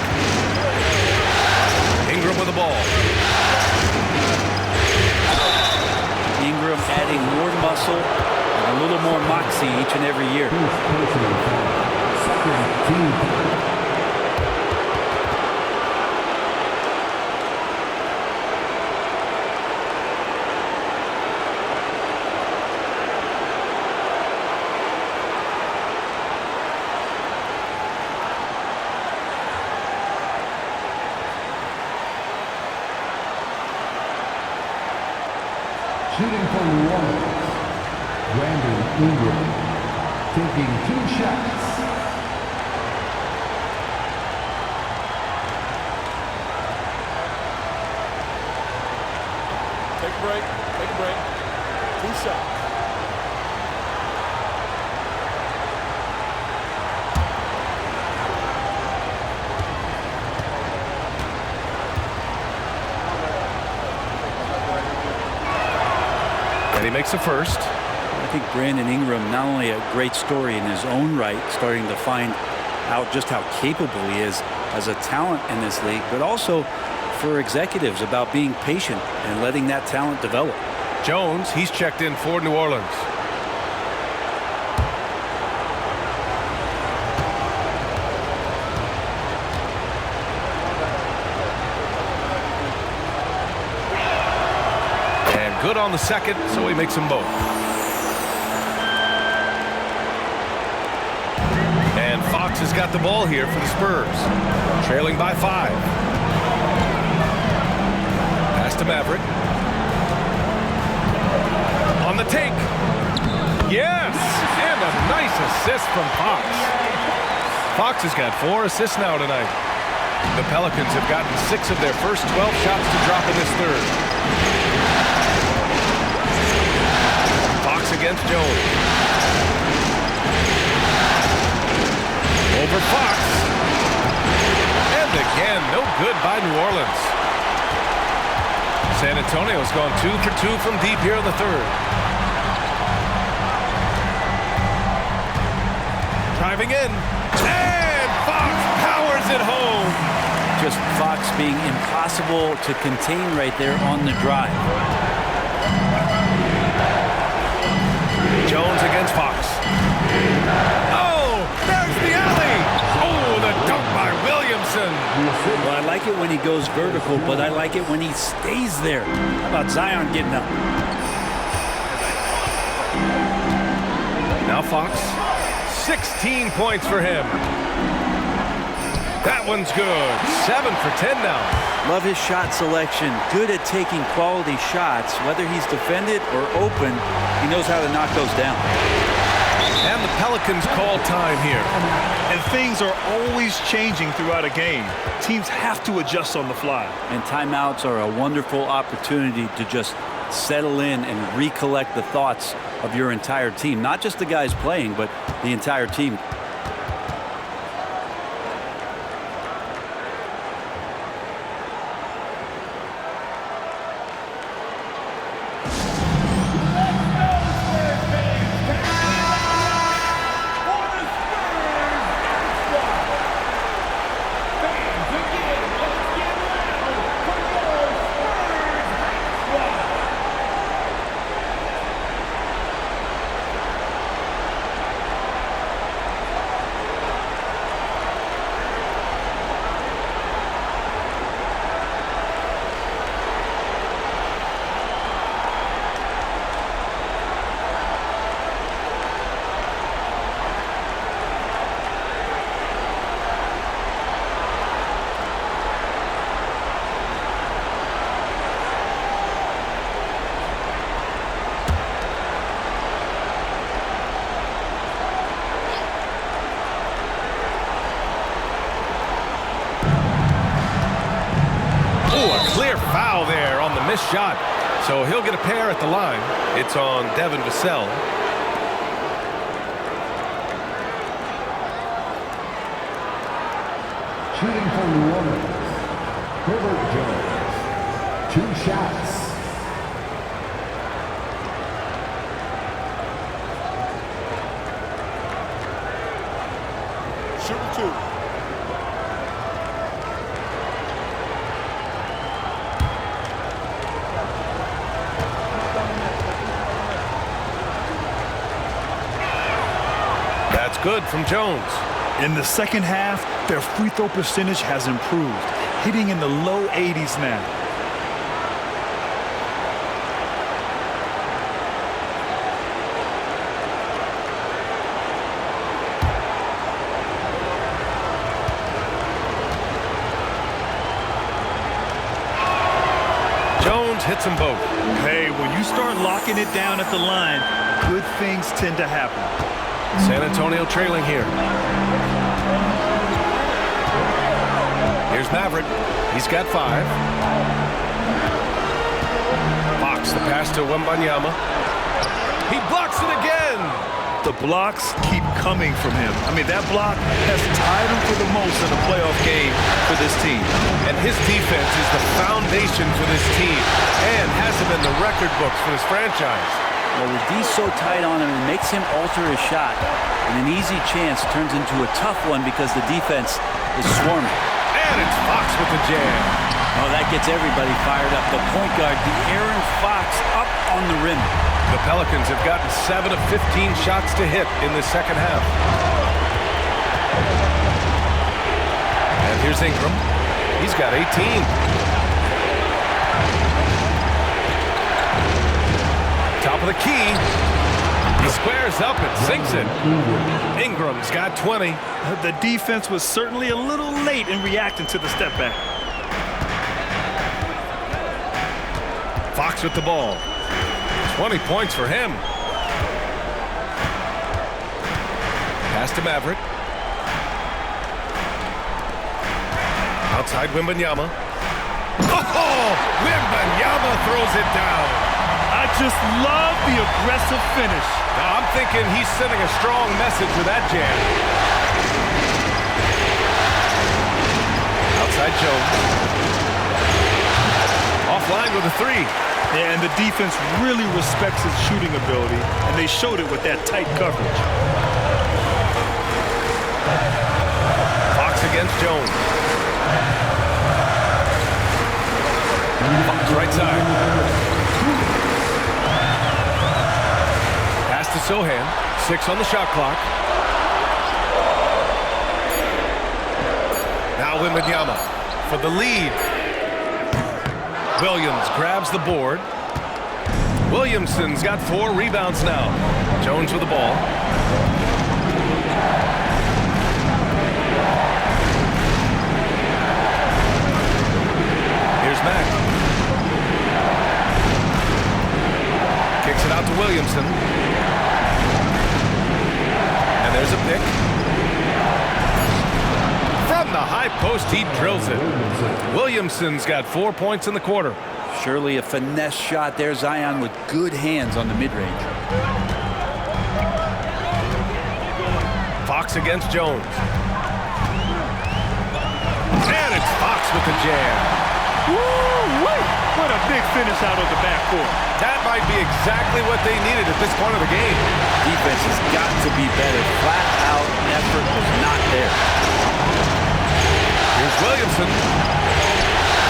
Ingram with the ball. Ingram adding more muscle and a little more moxie each and every year. Second team. Shooting for New Orleans, Brandon Ingram, taking 2 shots. Take a break. Take a break. 2 shots. And he makes a first. I think Brandon Ingram, not only a great story in his own right, starting to find out just how capable he is as a talent in this league, but also for executives about being patient and letting that talent develop. Jones, he's checked in for New Orleans. And good on the second, so he makes them both. And Fox Fox has got the ball here for the Spurs. Trailing by 5. Pass to Maverick. On the take. Yes! And a nice assist from Fox. Fox has got 4 assists now tonight. The Pelicans have gotten 6 of their first 12 shots to drop in this third. Fox against Jones. Over Fox. And again, no good by New Orleans. San Antonio's gone 2 for 2 from deep here in the third. Driving in. And Fox powers it home. Just Fox being impossible to contain right there on the drive. Jones against Fox. Oh, there's the alley. Oh, the dunk by Williamson. Well, I like it when he goes vertical, but I like it when he stays there. How about Zion getting up? Now Fox. 16 points for him. That one's good. 7 for 10 now. Love his shot selection. Good at taking quality shots. Whether he's defended or open, he knows how to knock those down. And the Pelicans call time here. And things are always changing throughout a game. Teams have to adjust on the fly. And timeouts are a wonderful opportunity to just settle in and recollect the thoughts of your entire team. Not just the guys playing, but the entire team. Clear foul there on the missed shot. So he'll get a pair at the line. It's on Devin Vassell. Shooting for New Orleans, Herbert Jones. 2 shots. Shooting 2. That's good from Jones. In the second half, their free throw percentage has improved, hitting in the low 80s now. Jones hits them both. Hey, when you start locking it down at the line, good things tend to happen. San Antonio trailing here. Here's Maverick. He's got 5. Fox, the pass to Wembanyama. He blocks it again. The blocks keep coming from him. I mean, that block has tied him for the most in a playoff game for this team. And his defense is the foundation for this team and has him in the record books for this franchise. Well, with D so tight on him, it makes him alter his shot. And an easy chance turns into a tough one because the defense is swarming. And it's Fox with the jam. Oh, that gets everybody fired up. The point guard, De'Aaron Fox, up on the rim. The Pelicans have gotten 7 of 15 shots to hit in the second half. And here's Ingram. He's got 18. Top of the key. He squares up and sinks it. Ingram's got 20. The defense was certainly a little late in reacting to the step back. Fox with the ball. 20 points for him. Pass to Maverick. Outside Wembanyama. Oh! Wembanyama throws it down. I just love the aggressive finish. Now I'm thinking he's sending a strong message with that jam. Outside Jones. Offline with a three. And the defense really respects his shooting ability, and they showed it with that tight coverage. Fox against Jones. Fox right side. Pass to Sohan. 6 on the shot clock. Now Wembanyama for the lead. Williams grabs the board. Williamson's got 4 rebounds now. Jones with the ball. Here's Mack. Kicks it out to Williamson. And there's a pick. From the high post, he drills it. Williamson's got 4 points in the quarter. Surely a finesse shot there. Zion with good hands on the mid-range. Fox against Jones. And it's Fox with the jam. Woo-wee! What a big finish out of the backcourt. That might be exactly what they needed at this point of the game. Defense has got to be better. Flat out effort was not there. Here's Williamson.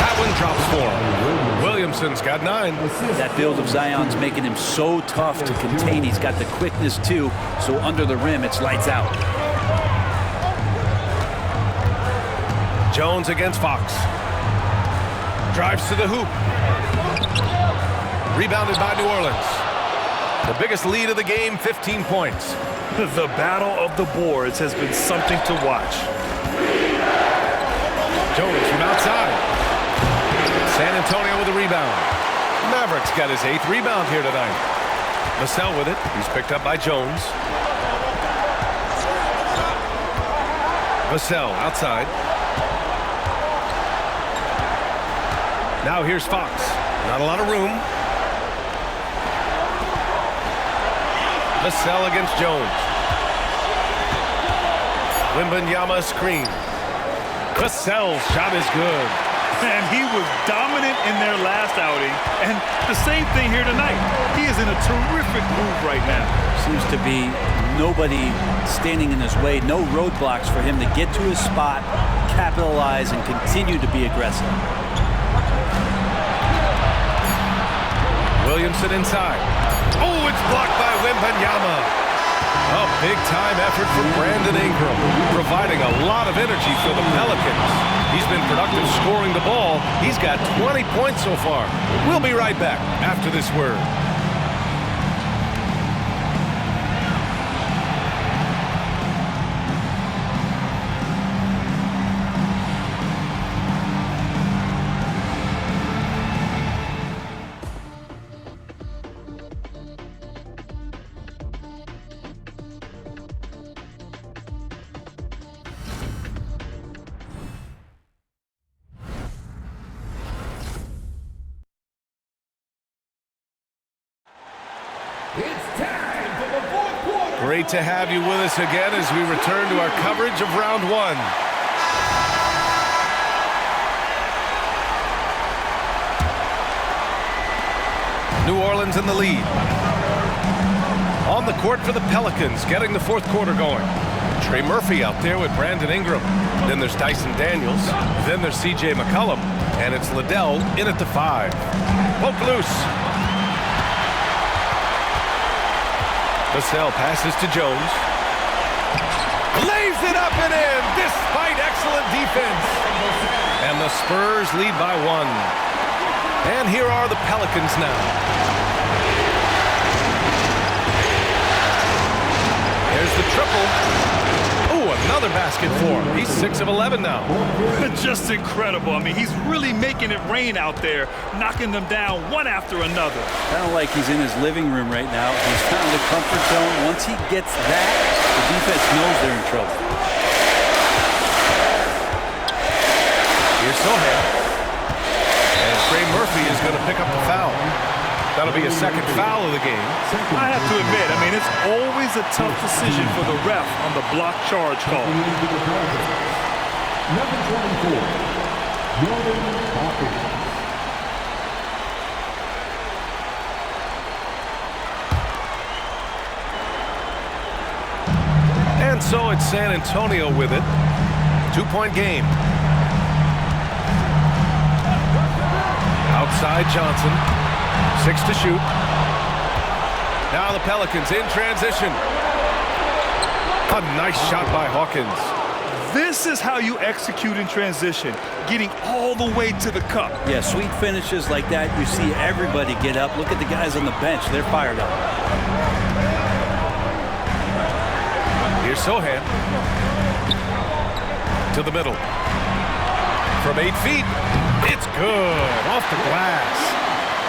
That one drops 4. Williamson's got 9. That build of Zion's making him so tough to contain. He's got the quickness too, so under the rim it's lights out. Jones against Fox. Drives to the hoop. Rebounded by New Orleans. The biggest lead of the game, 15 points. The battle of the boards has been something to watch. Jones from outside. San Antonio with a rebound. Maverick's got his 8th rebound here tonight. Vassell with it. He's picked up by Jones. Vassell outside. Now here's Fox. Not a lot of room. Vassell against Jones. Wembanyama screen. Vassell's shot is good. And he was dominant in their last outing. And the same thing here tonight. He is in a terrific move right now. Seems to be nobody standing in his way. No roadblocks for him to get to his spot, capitalize, and continue to be aggressive. Williamson inside. Oh, it's blocked by Wembanyama. A big-time effort from Brandon Ingram, providing a lot of energy for the Pelicans. He's been productive scoring the ball. He's got 20 points so far. We'll be right back after this word. Great to have you with us again as we return to our coverage of round 1. New Orleans in the lead. On the court for the Pelicans, getting the 4th quarter going. Trey Murphy out there with Brandon Ingram. Then there's Dyson Daniels. Then there's C.J. McCollum. And it's Liddell in at the 5. Poke loose. Vassell passes to Jones. Lays it up and in, despite excellent defense. And the Spurs lead by 1. And here are the Pelicans now. another basket for him. He's 6 of 11 now. Just incredible. I mean, he's really making it rain out there, knocking them down one after another. Kind of like he's in his living room right now. He's found the comfort zone. Once he gets that, the defense knows they're in trouble. Here's Sohan. And Trey Murphy is going to pick up the foul. That'll be a second foul of the game. I have to admit, I mean, it's always a tough decision for the ref on the block charge call. Number 24, Jordan Hawkins. And so it's San Antonio with it. 2-point game. Outside Johnson. 6 to shoot. Now the Pelicans in transition. A nice shot by Hawkins. This is how you execute in transition, getting all the way to the cup. Yeah, sweet finishes like that, you see everybody get up. Look at the guys on the bench. They're fired up. Here's Sohan. To the middle. From 8 feet. It's good. Off the glass.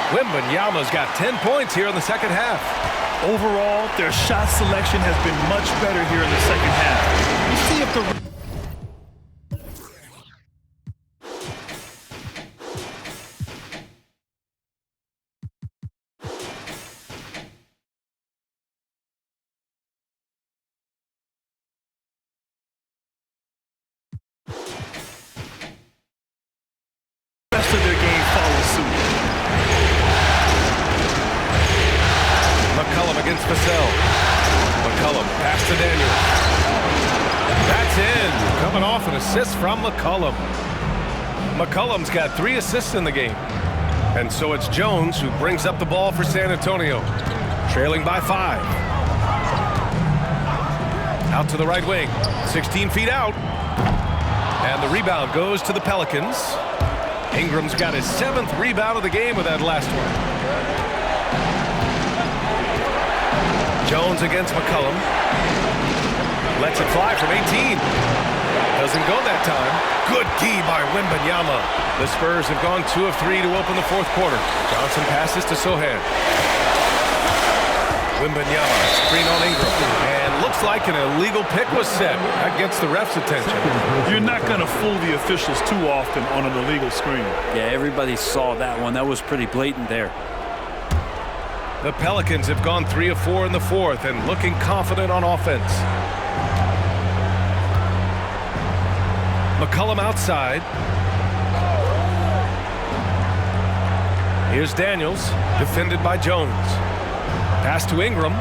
Wembanyama's got 10 points here in the second half. Overall, their shot selection has been much better here in the second half. You see if the rest of their game follows suit. McCollum against Vassell. McCollum pass to Daniels. That's in. Coming off an assist from McCollum. McCollum's got 3 assists in the game. And so it's Jones who brings up the ball for San Antonio. Trailing by 5. Out to the right wing. 16 feet out. And the rebound goes to the Pelicans. Ingram's got his 7th rebound of the game with that last one. Jones against McCollum. Lets it fly from 18. Doesn't go that time. Good key by Wembanyama. The Spurs have gone 2 of 3 to open the 4th quarter. Johnson passes to Sohan. Wembanyama, screen on Ingram. And looks like an illegal pick was set. That gets the ref's attention. You're not going to fool the officials too often on an illegal screen. Yeah, everybody saw that one. That was pretty blatant there. The Pelicans have gone 3 of 4 in the 4th and looking confident on offense. McCollum outside. Here's Daniels, defended by Jones. Pass to Ingram.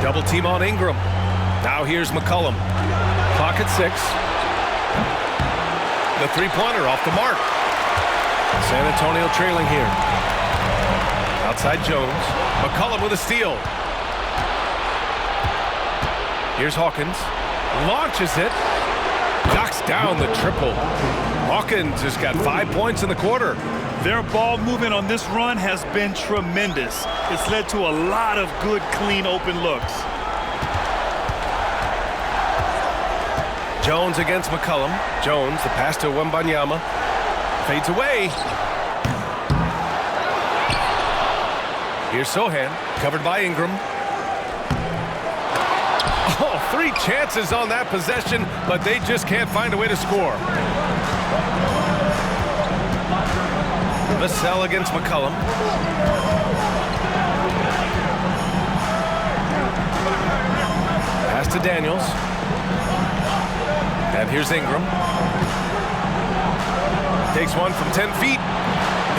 Double team on Ingram. Now here's McCollum. Clock at 6. The three-pointer off the mark. San Antonio trailing here. Outside Jones. McCollum with a steal. Here's Hawkins. Launches it. Knocks down the triple. Hawkins has got 5 points in the quarter. Their ball movement on this run has been tremendous. It's led to a lot of good, clean, open looks. Jones against McCollum. Jones, the pass to Wembanyama. Fades away. Here's Sohan, covered by Ingram. Oh, 3 chances on that possession, but they just can't find a way to score. Vassell against McCollum. Pass to Daniels. And here's Ingram. Takes one from 10 feet.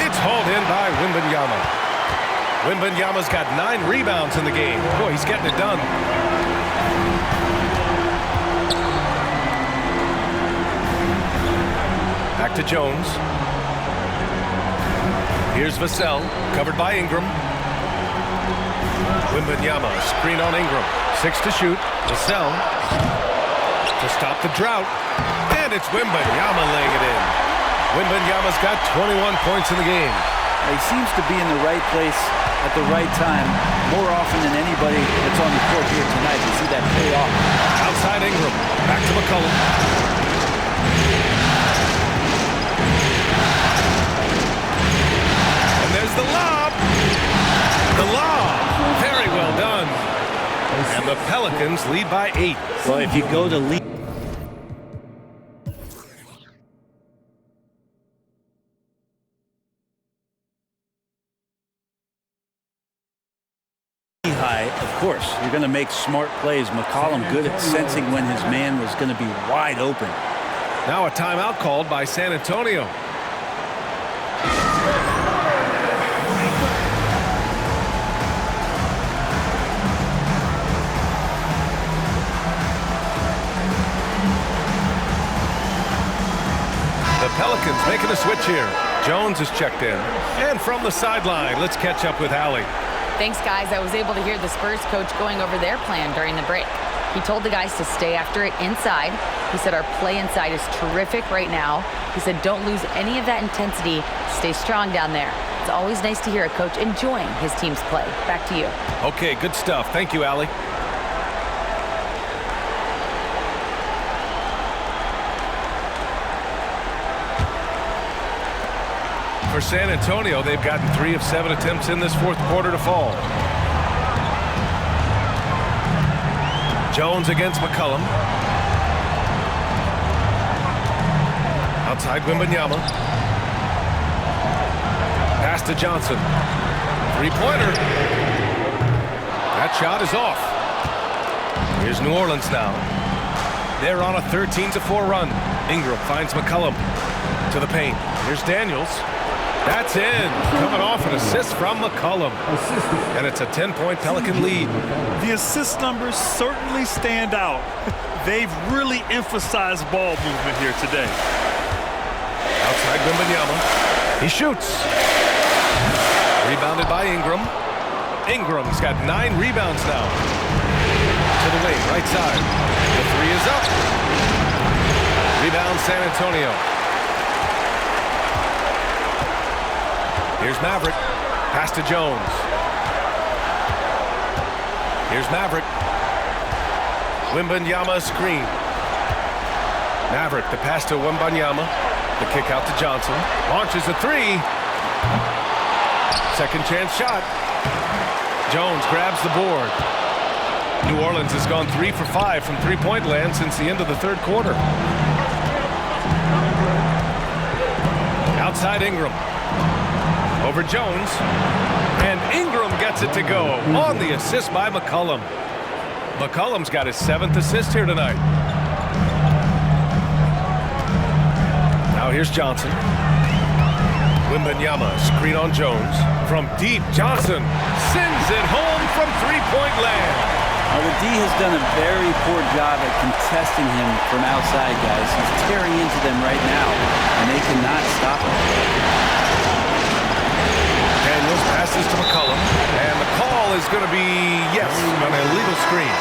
It's hauled in by Wembanyama. Wembanyama's got 9 rebounds in the game. Boy, he's getting it done. Back to Jones. Here's Vassell, covered by Ingram. Wembanyama, screen on Ingram. 6 to shoot. Vassell to stop the drought. And it's Wembanyama laying it in. Wembanyama's got 21 points in the game. He seems to be in the right place at the right time more often than anybody that's on the court here tonight. You see that pay off. Outside Ingram. Back to McCollum. And there's the lob. The lob. Very well done. And the Pelicans lead by 8. Well, if you go to lead high, of course, you're going to make smart plays. McCollum good at sensing when his man was going to be wide open. Now a timeout called by San Antonio. The Pelicans making a switch here. Jones is checked in. And from the sideline, let's catch up with Allie. Thanks, guys. I was able to hear the Spurs coach going over their plan during the break. He told the guys to stay after it inside. He said our play inside is terrific right now. He said don't lose any of that intensity. Stay strong down there. It's always nice to hear a coach enjoying his team's play. Back to you. Okay, good stuff. Thank you, Allie. For San Antonio, they've gotten 3 of 7 attempts in this fourth quarter to fall. Jones against McCollum. Outside Wembanyama. Pass to Johnson. Three-pointer. That shot is off. Here's New Orleans now. They're on a 13-4 run. Ingram finds McCollum to the paint. Here's Daniels. That's in. Coming off an assist from McCollum. And it's a 10-point Pelican lead. The assist numbers certainly stand out. They've really emphasized ball movement here today. Outside Wembanyama. He shoots. Rebounded by Ingram. Ingram's got 9 rebounds now. To the wing, right side. The three is up. Rebound San Antonio. Here's Maverick. Pass to Jones. Here's Maverick. Wembanyama screen. Maverick, the pass to Wembanyama. The kick out to Johnson. Launches a three. Second chance shot. Jones grabs the board. New Orleans has gone 3 for 5 from three-point land since the end of the third quarter. Outside Ingram. Over Jones. And Ingram gets it to go on the assist by McCollum. McCollum's got his 7th assist here tonight. Now here's Johnson. Wembanyama, screen on Jones. From deep, Johnson sends it home from three-point land. Now, the D has done a very poor job at contesting him from outside, guys. He's tearing into them right now, and they cannot stop him. Daniels passes to McCollum, and the call is going to be, yes, an illegal screen.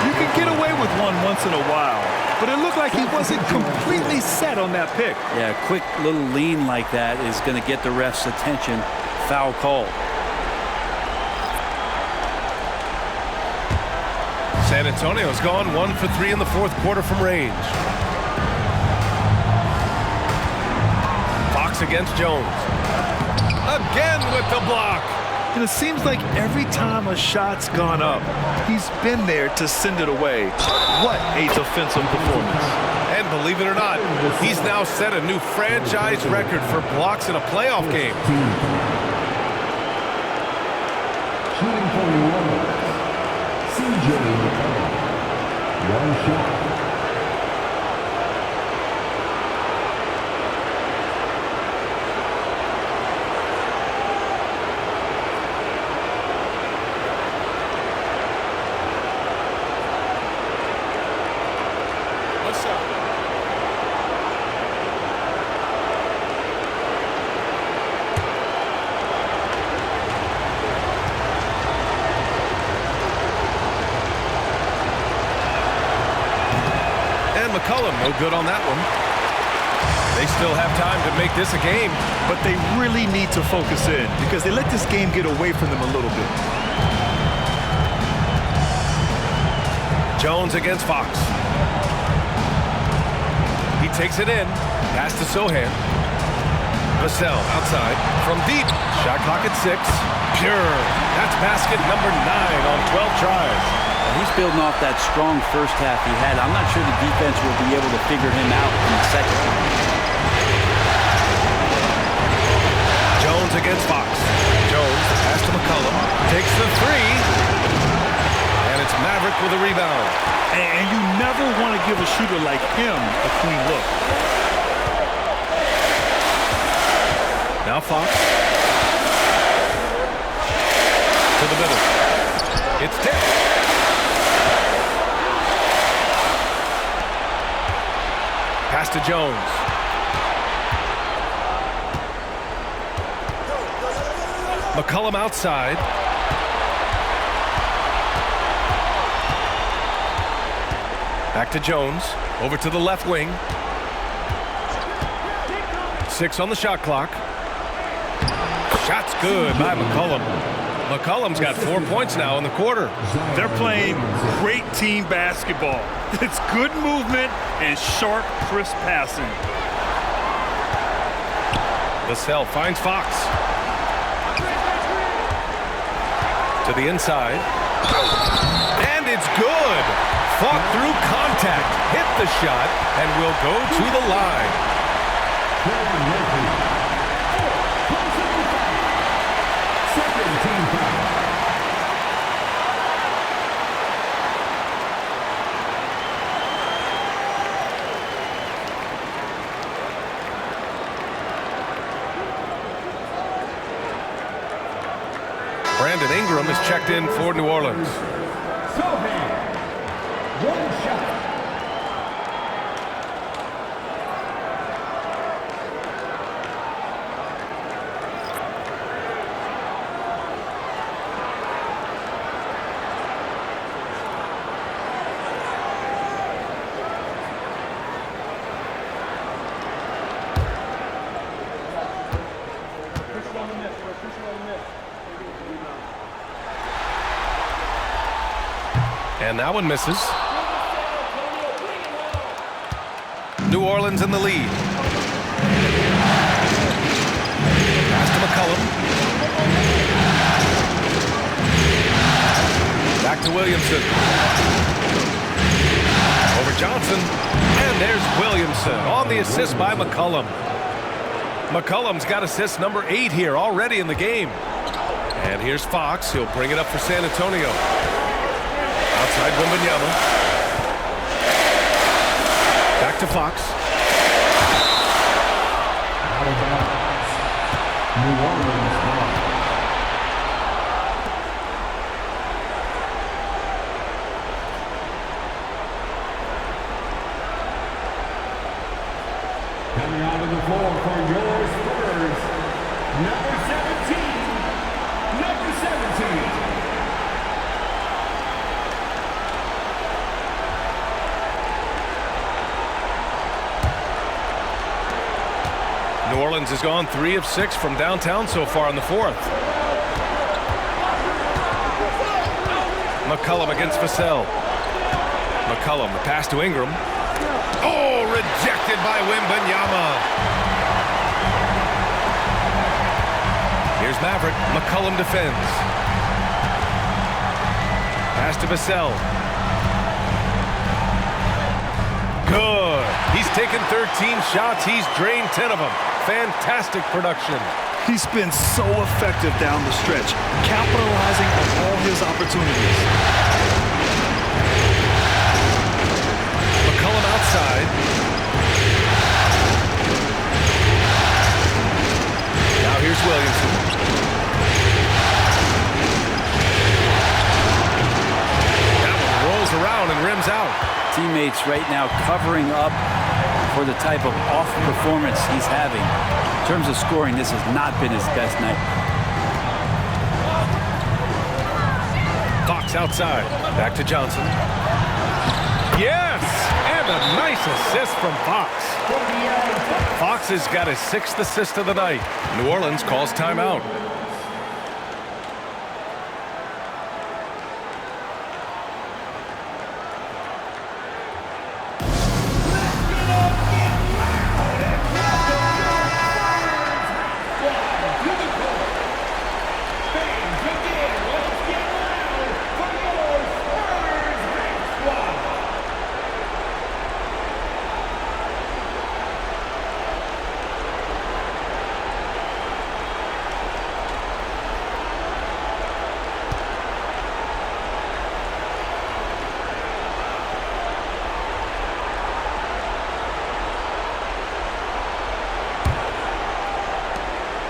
You can get away with one once in a while, but it looked like he wasn't completely set on that pick. Yeah, a quick little lean like that is going to get the ref's attention. Foul call. San Antonio's gone 1 for 3 in the fourth quarter from range. Fox against Jones. Again with the block. And it seems like every time a shot's gone up, he's been there to send it away. What a defensive performance. And believe it or not, he's now set a new franchise record for blocks in a playoff game. Shooting for New Orleans, CJ McCollum. One shot. McCollum, no good on that one. They still have time to make this a game. But they really need to focus in because they let this game get away from them a little bit. Jones against Fox. He takes it in. Pass to Sohan. Vassell outside from deep. Shot clock at 6. Pure. That's basket number 9 on 12 tries. He's building off that strong first half he had. I'm not sure the defense will be able to figure him out in the second. Jones against Fox. Jones, the pass to McCollum. Takes the 3. And it's Maverick with a rebound. And you never want to give a shooter like him a clean look. Now Fox. To the middle. It's tipped. Pass to Jones. McCollum outside. Back to Jones. Over to the left wing. 6 on the shot clock. Shot's good by McCollum. McCollum's got 4 points now in the quarter. They're playing great team basketball. It's good movement and sharp, crisp passing. Vassell finds Fox. To the inside. And it's good. Fought through contact. Hit the shot and will go to the line. Brandon Ingram is checked in for New Orleans. Sohan, 1 shot. And that one misses. New Orleans in the lead. Pass to McCollum. Back to Williamson. Over Johnson. And there's Williamson on the assist by McCollum. McCollum's got assist number 8 here already in the game. And here's Fox. He'll bring it up for San Antonio. Outside Wembanyama. Back to Fox. Out of bounds. New Orleans ball. Coming onto the floor for your Spurs, number 17. Number 17. New Orleans has gone 3 of 6 from downtown so far in the 4th. McCollum against Vassell. McCollum, the pass to Ingram. Oh, rejected by Wembanyama. Here's Maverick. McCollum defends. Pass to Vassell. Good. He's taken 13 shots. He's drained 10 of them. Fantastic production. He's been so effective down the stretch, capitalizing on all his opportunities. McCollum outside. Now here's Williamson. That one rolls around and rims out. Teammates right now covering up for the type of off performance he's having. In terms of scoring, this has not been his best night. Fox outside. Back to Johnson. Yes! And a nice assist from Fox. Fox has got his 6th assist of the night. New Orleans calls timeout.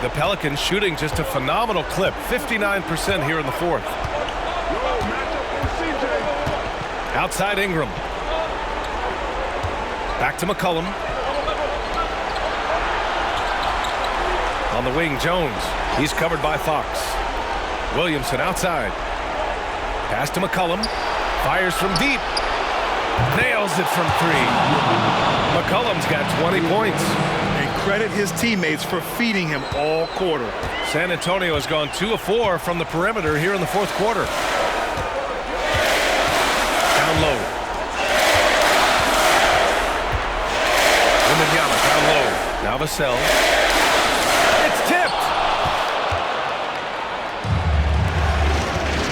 The Pelicans shooting just a phenomenal clip, 59% here in the 4th. Outside Ingram. Back to McCollum. On the wing, Jones. He's covered by Fox. Williamson outside. Pass to McCollum. Fires from deep. Nails it from 3. McCollum's got 20 points. Credit his teammates for feeding him all quarter. San Antonio has gone 2 of 4 from the perimeter here in the 4th quarter. Down low. Wembanyama down low. Now Vassell. It's tipped.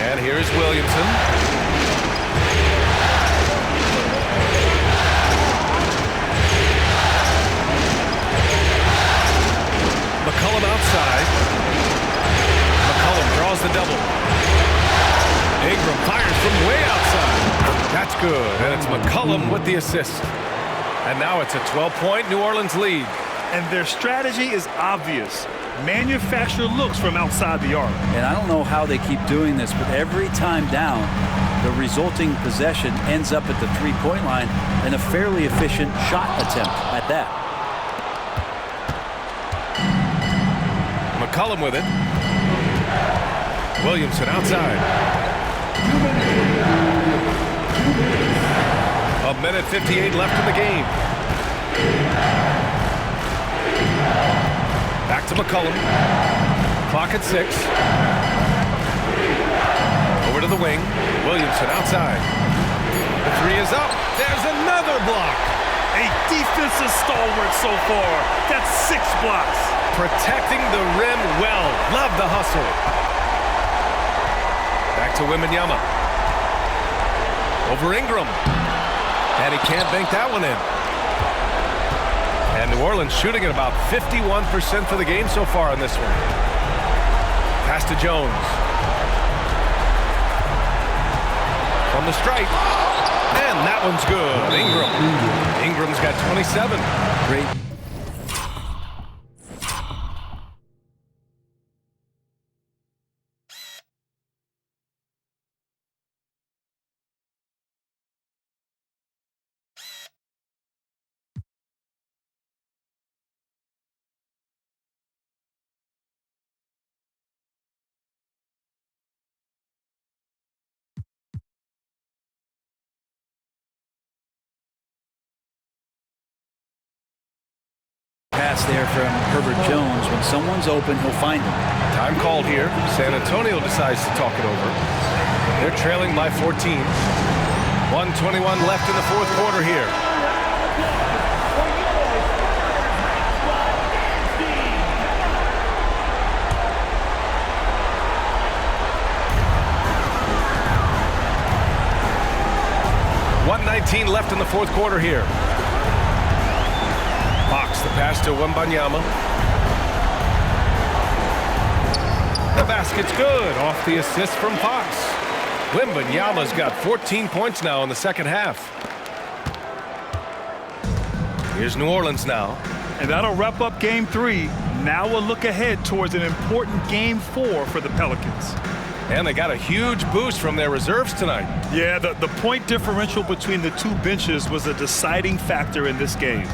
And here's Williamson. McCollum outside. McCollum draws the double. Ingram fires from way outside. That's good, and it's McCollum with the assist. And now it's a 12-point New Orleans lead. And their strategy is obvious. Manufacture looks from outside the arc. And I don't know how they keep doing this, but every time down, the resulting possession ends up at the three-point line and a fairly efficient shot attempt at that. McCollum with it. Williamson outside. A minute 58 left in the game. Back to McCollum. Clock at 6. Over to the wing. Williamson outside. The 3 is up. There's another block. A defensive stalwart so far. That's 6 blocks. Protecting the rim well. Love the hustle. Back to Wembanyama. Over Ingram. And he can't bank that one in. And New Orleans shooting at about 51% for the game so far on this one. Pass to Jones. From the stripe. And that one's good. Ingram. Ingram's got 27. Great. Pass there from Herbert Jones. When someone's open, he'll find him. Time called here. San Antonio decides to talk it over. They're trailing by 14. 1:21 left in the 4th quarter here. .19 left in the 4th quarter here. Fox, the pass to Wembanyama. The basket's good. Off the assist from Fox. Wembanyama's got 14 points now in the 2nd half. Here's New Orleans now. And that'll wrap up Game 3. Now we'll look ahead towards an important Game 4 for the Pelicans. And they got a huge boost from their reserves tonight. Yeah, the point differential between the two benches was a deciding factor in this game.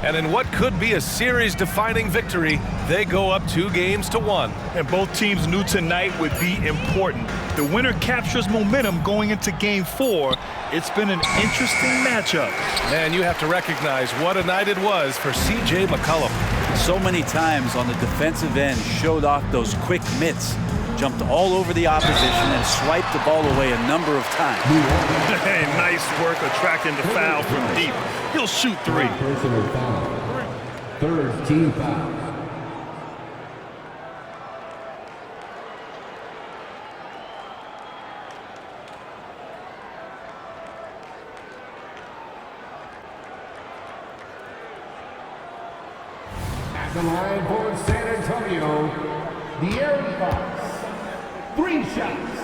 And in what could be a series-defining victory, they go up 2-1. And both teams knew tonight would be important. The winner captures momentum going into Game 4. It's been an interesting matchup. Man, you have to recognize what a night it was for C.J. McCollum. So many times on the defensive end, showed off those quick mitts, jumped all over the opposition and swiped the ball away a number of times. Hey, nice work attracting the foul from deep. He'll shoot 3. Personal foul. Third team foul. At the line for San Antonio, the Aaron Fox. 3 shots.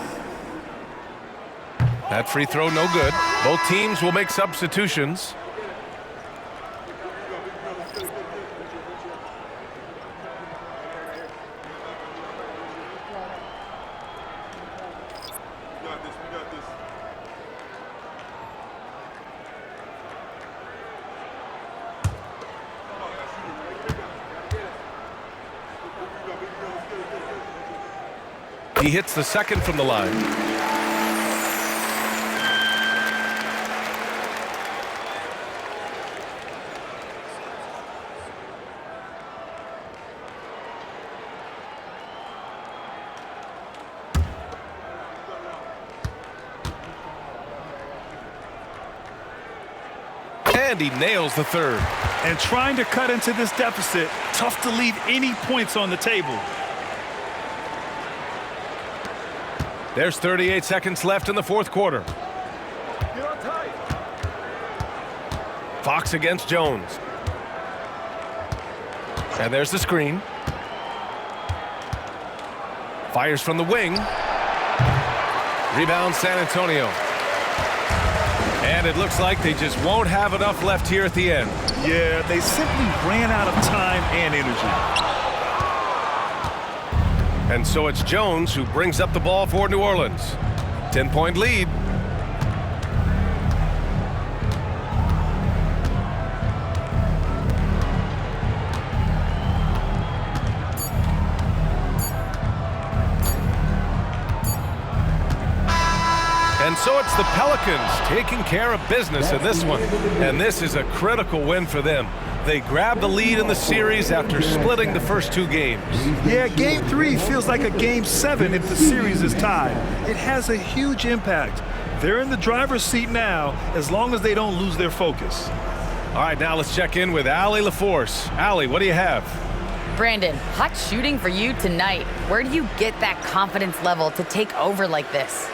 That free throw no good. Both teams will make substitutions. He hits the second from the line. And he nails the third. And trying to cut into this deficit, tough to leave any points on the table. There's 38 seconds left in the fourth quarter. Fox against Jones. And there's the screen. Fires from the wing. Rebound San Antonio. And it looks like they just won't have enough left here at the end. Yeah, they simply ran out of time and energy. And so it's Jones who brings up the ball for New Orleans. 10-point lead. And so it's the Pelicans taking care of business in this one. And this is a critical win for them. They grabbed the lead in the series after splitting the first 2 games. Yeah, Game 3 feels like a Game 7 if the series is tied. It has a huge impact. They're in the driver's seat now as long as they don't lose their focus. All right, now let's check in with Allie LaForce. Allie, what do you have? Brandon, hot shooting for you tonight. Where do you get that confidence level to take over like this?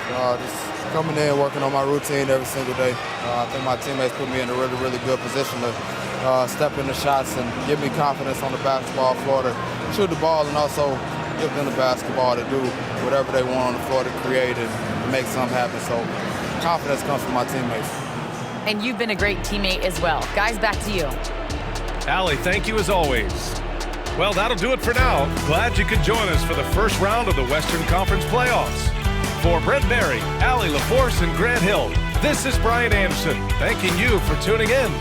Just coming in, working on my routine every single day. I think my teammates put me in a really, really good position to step into shots and give me confidence on the basketball floor to shoot the ball and also give them the basketball to do whatever they want on the floor to create and make something happen. So confidence comes from my teammates. And you've been a great teammate as well. Guys, back to you. Allie, thank you as always. Well, that'll do it for now. Glad you could join us for the first round of the Western Conference playoffs. For Brent Barry, Allie LaForce, and Grant Hill, this is Brian Anderson, thanking you for tuning in.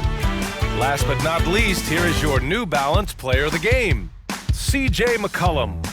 Last but not least, here is your New Balance Player of the Game, C.J. McCollum.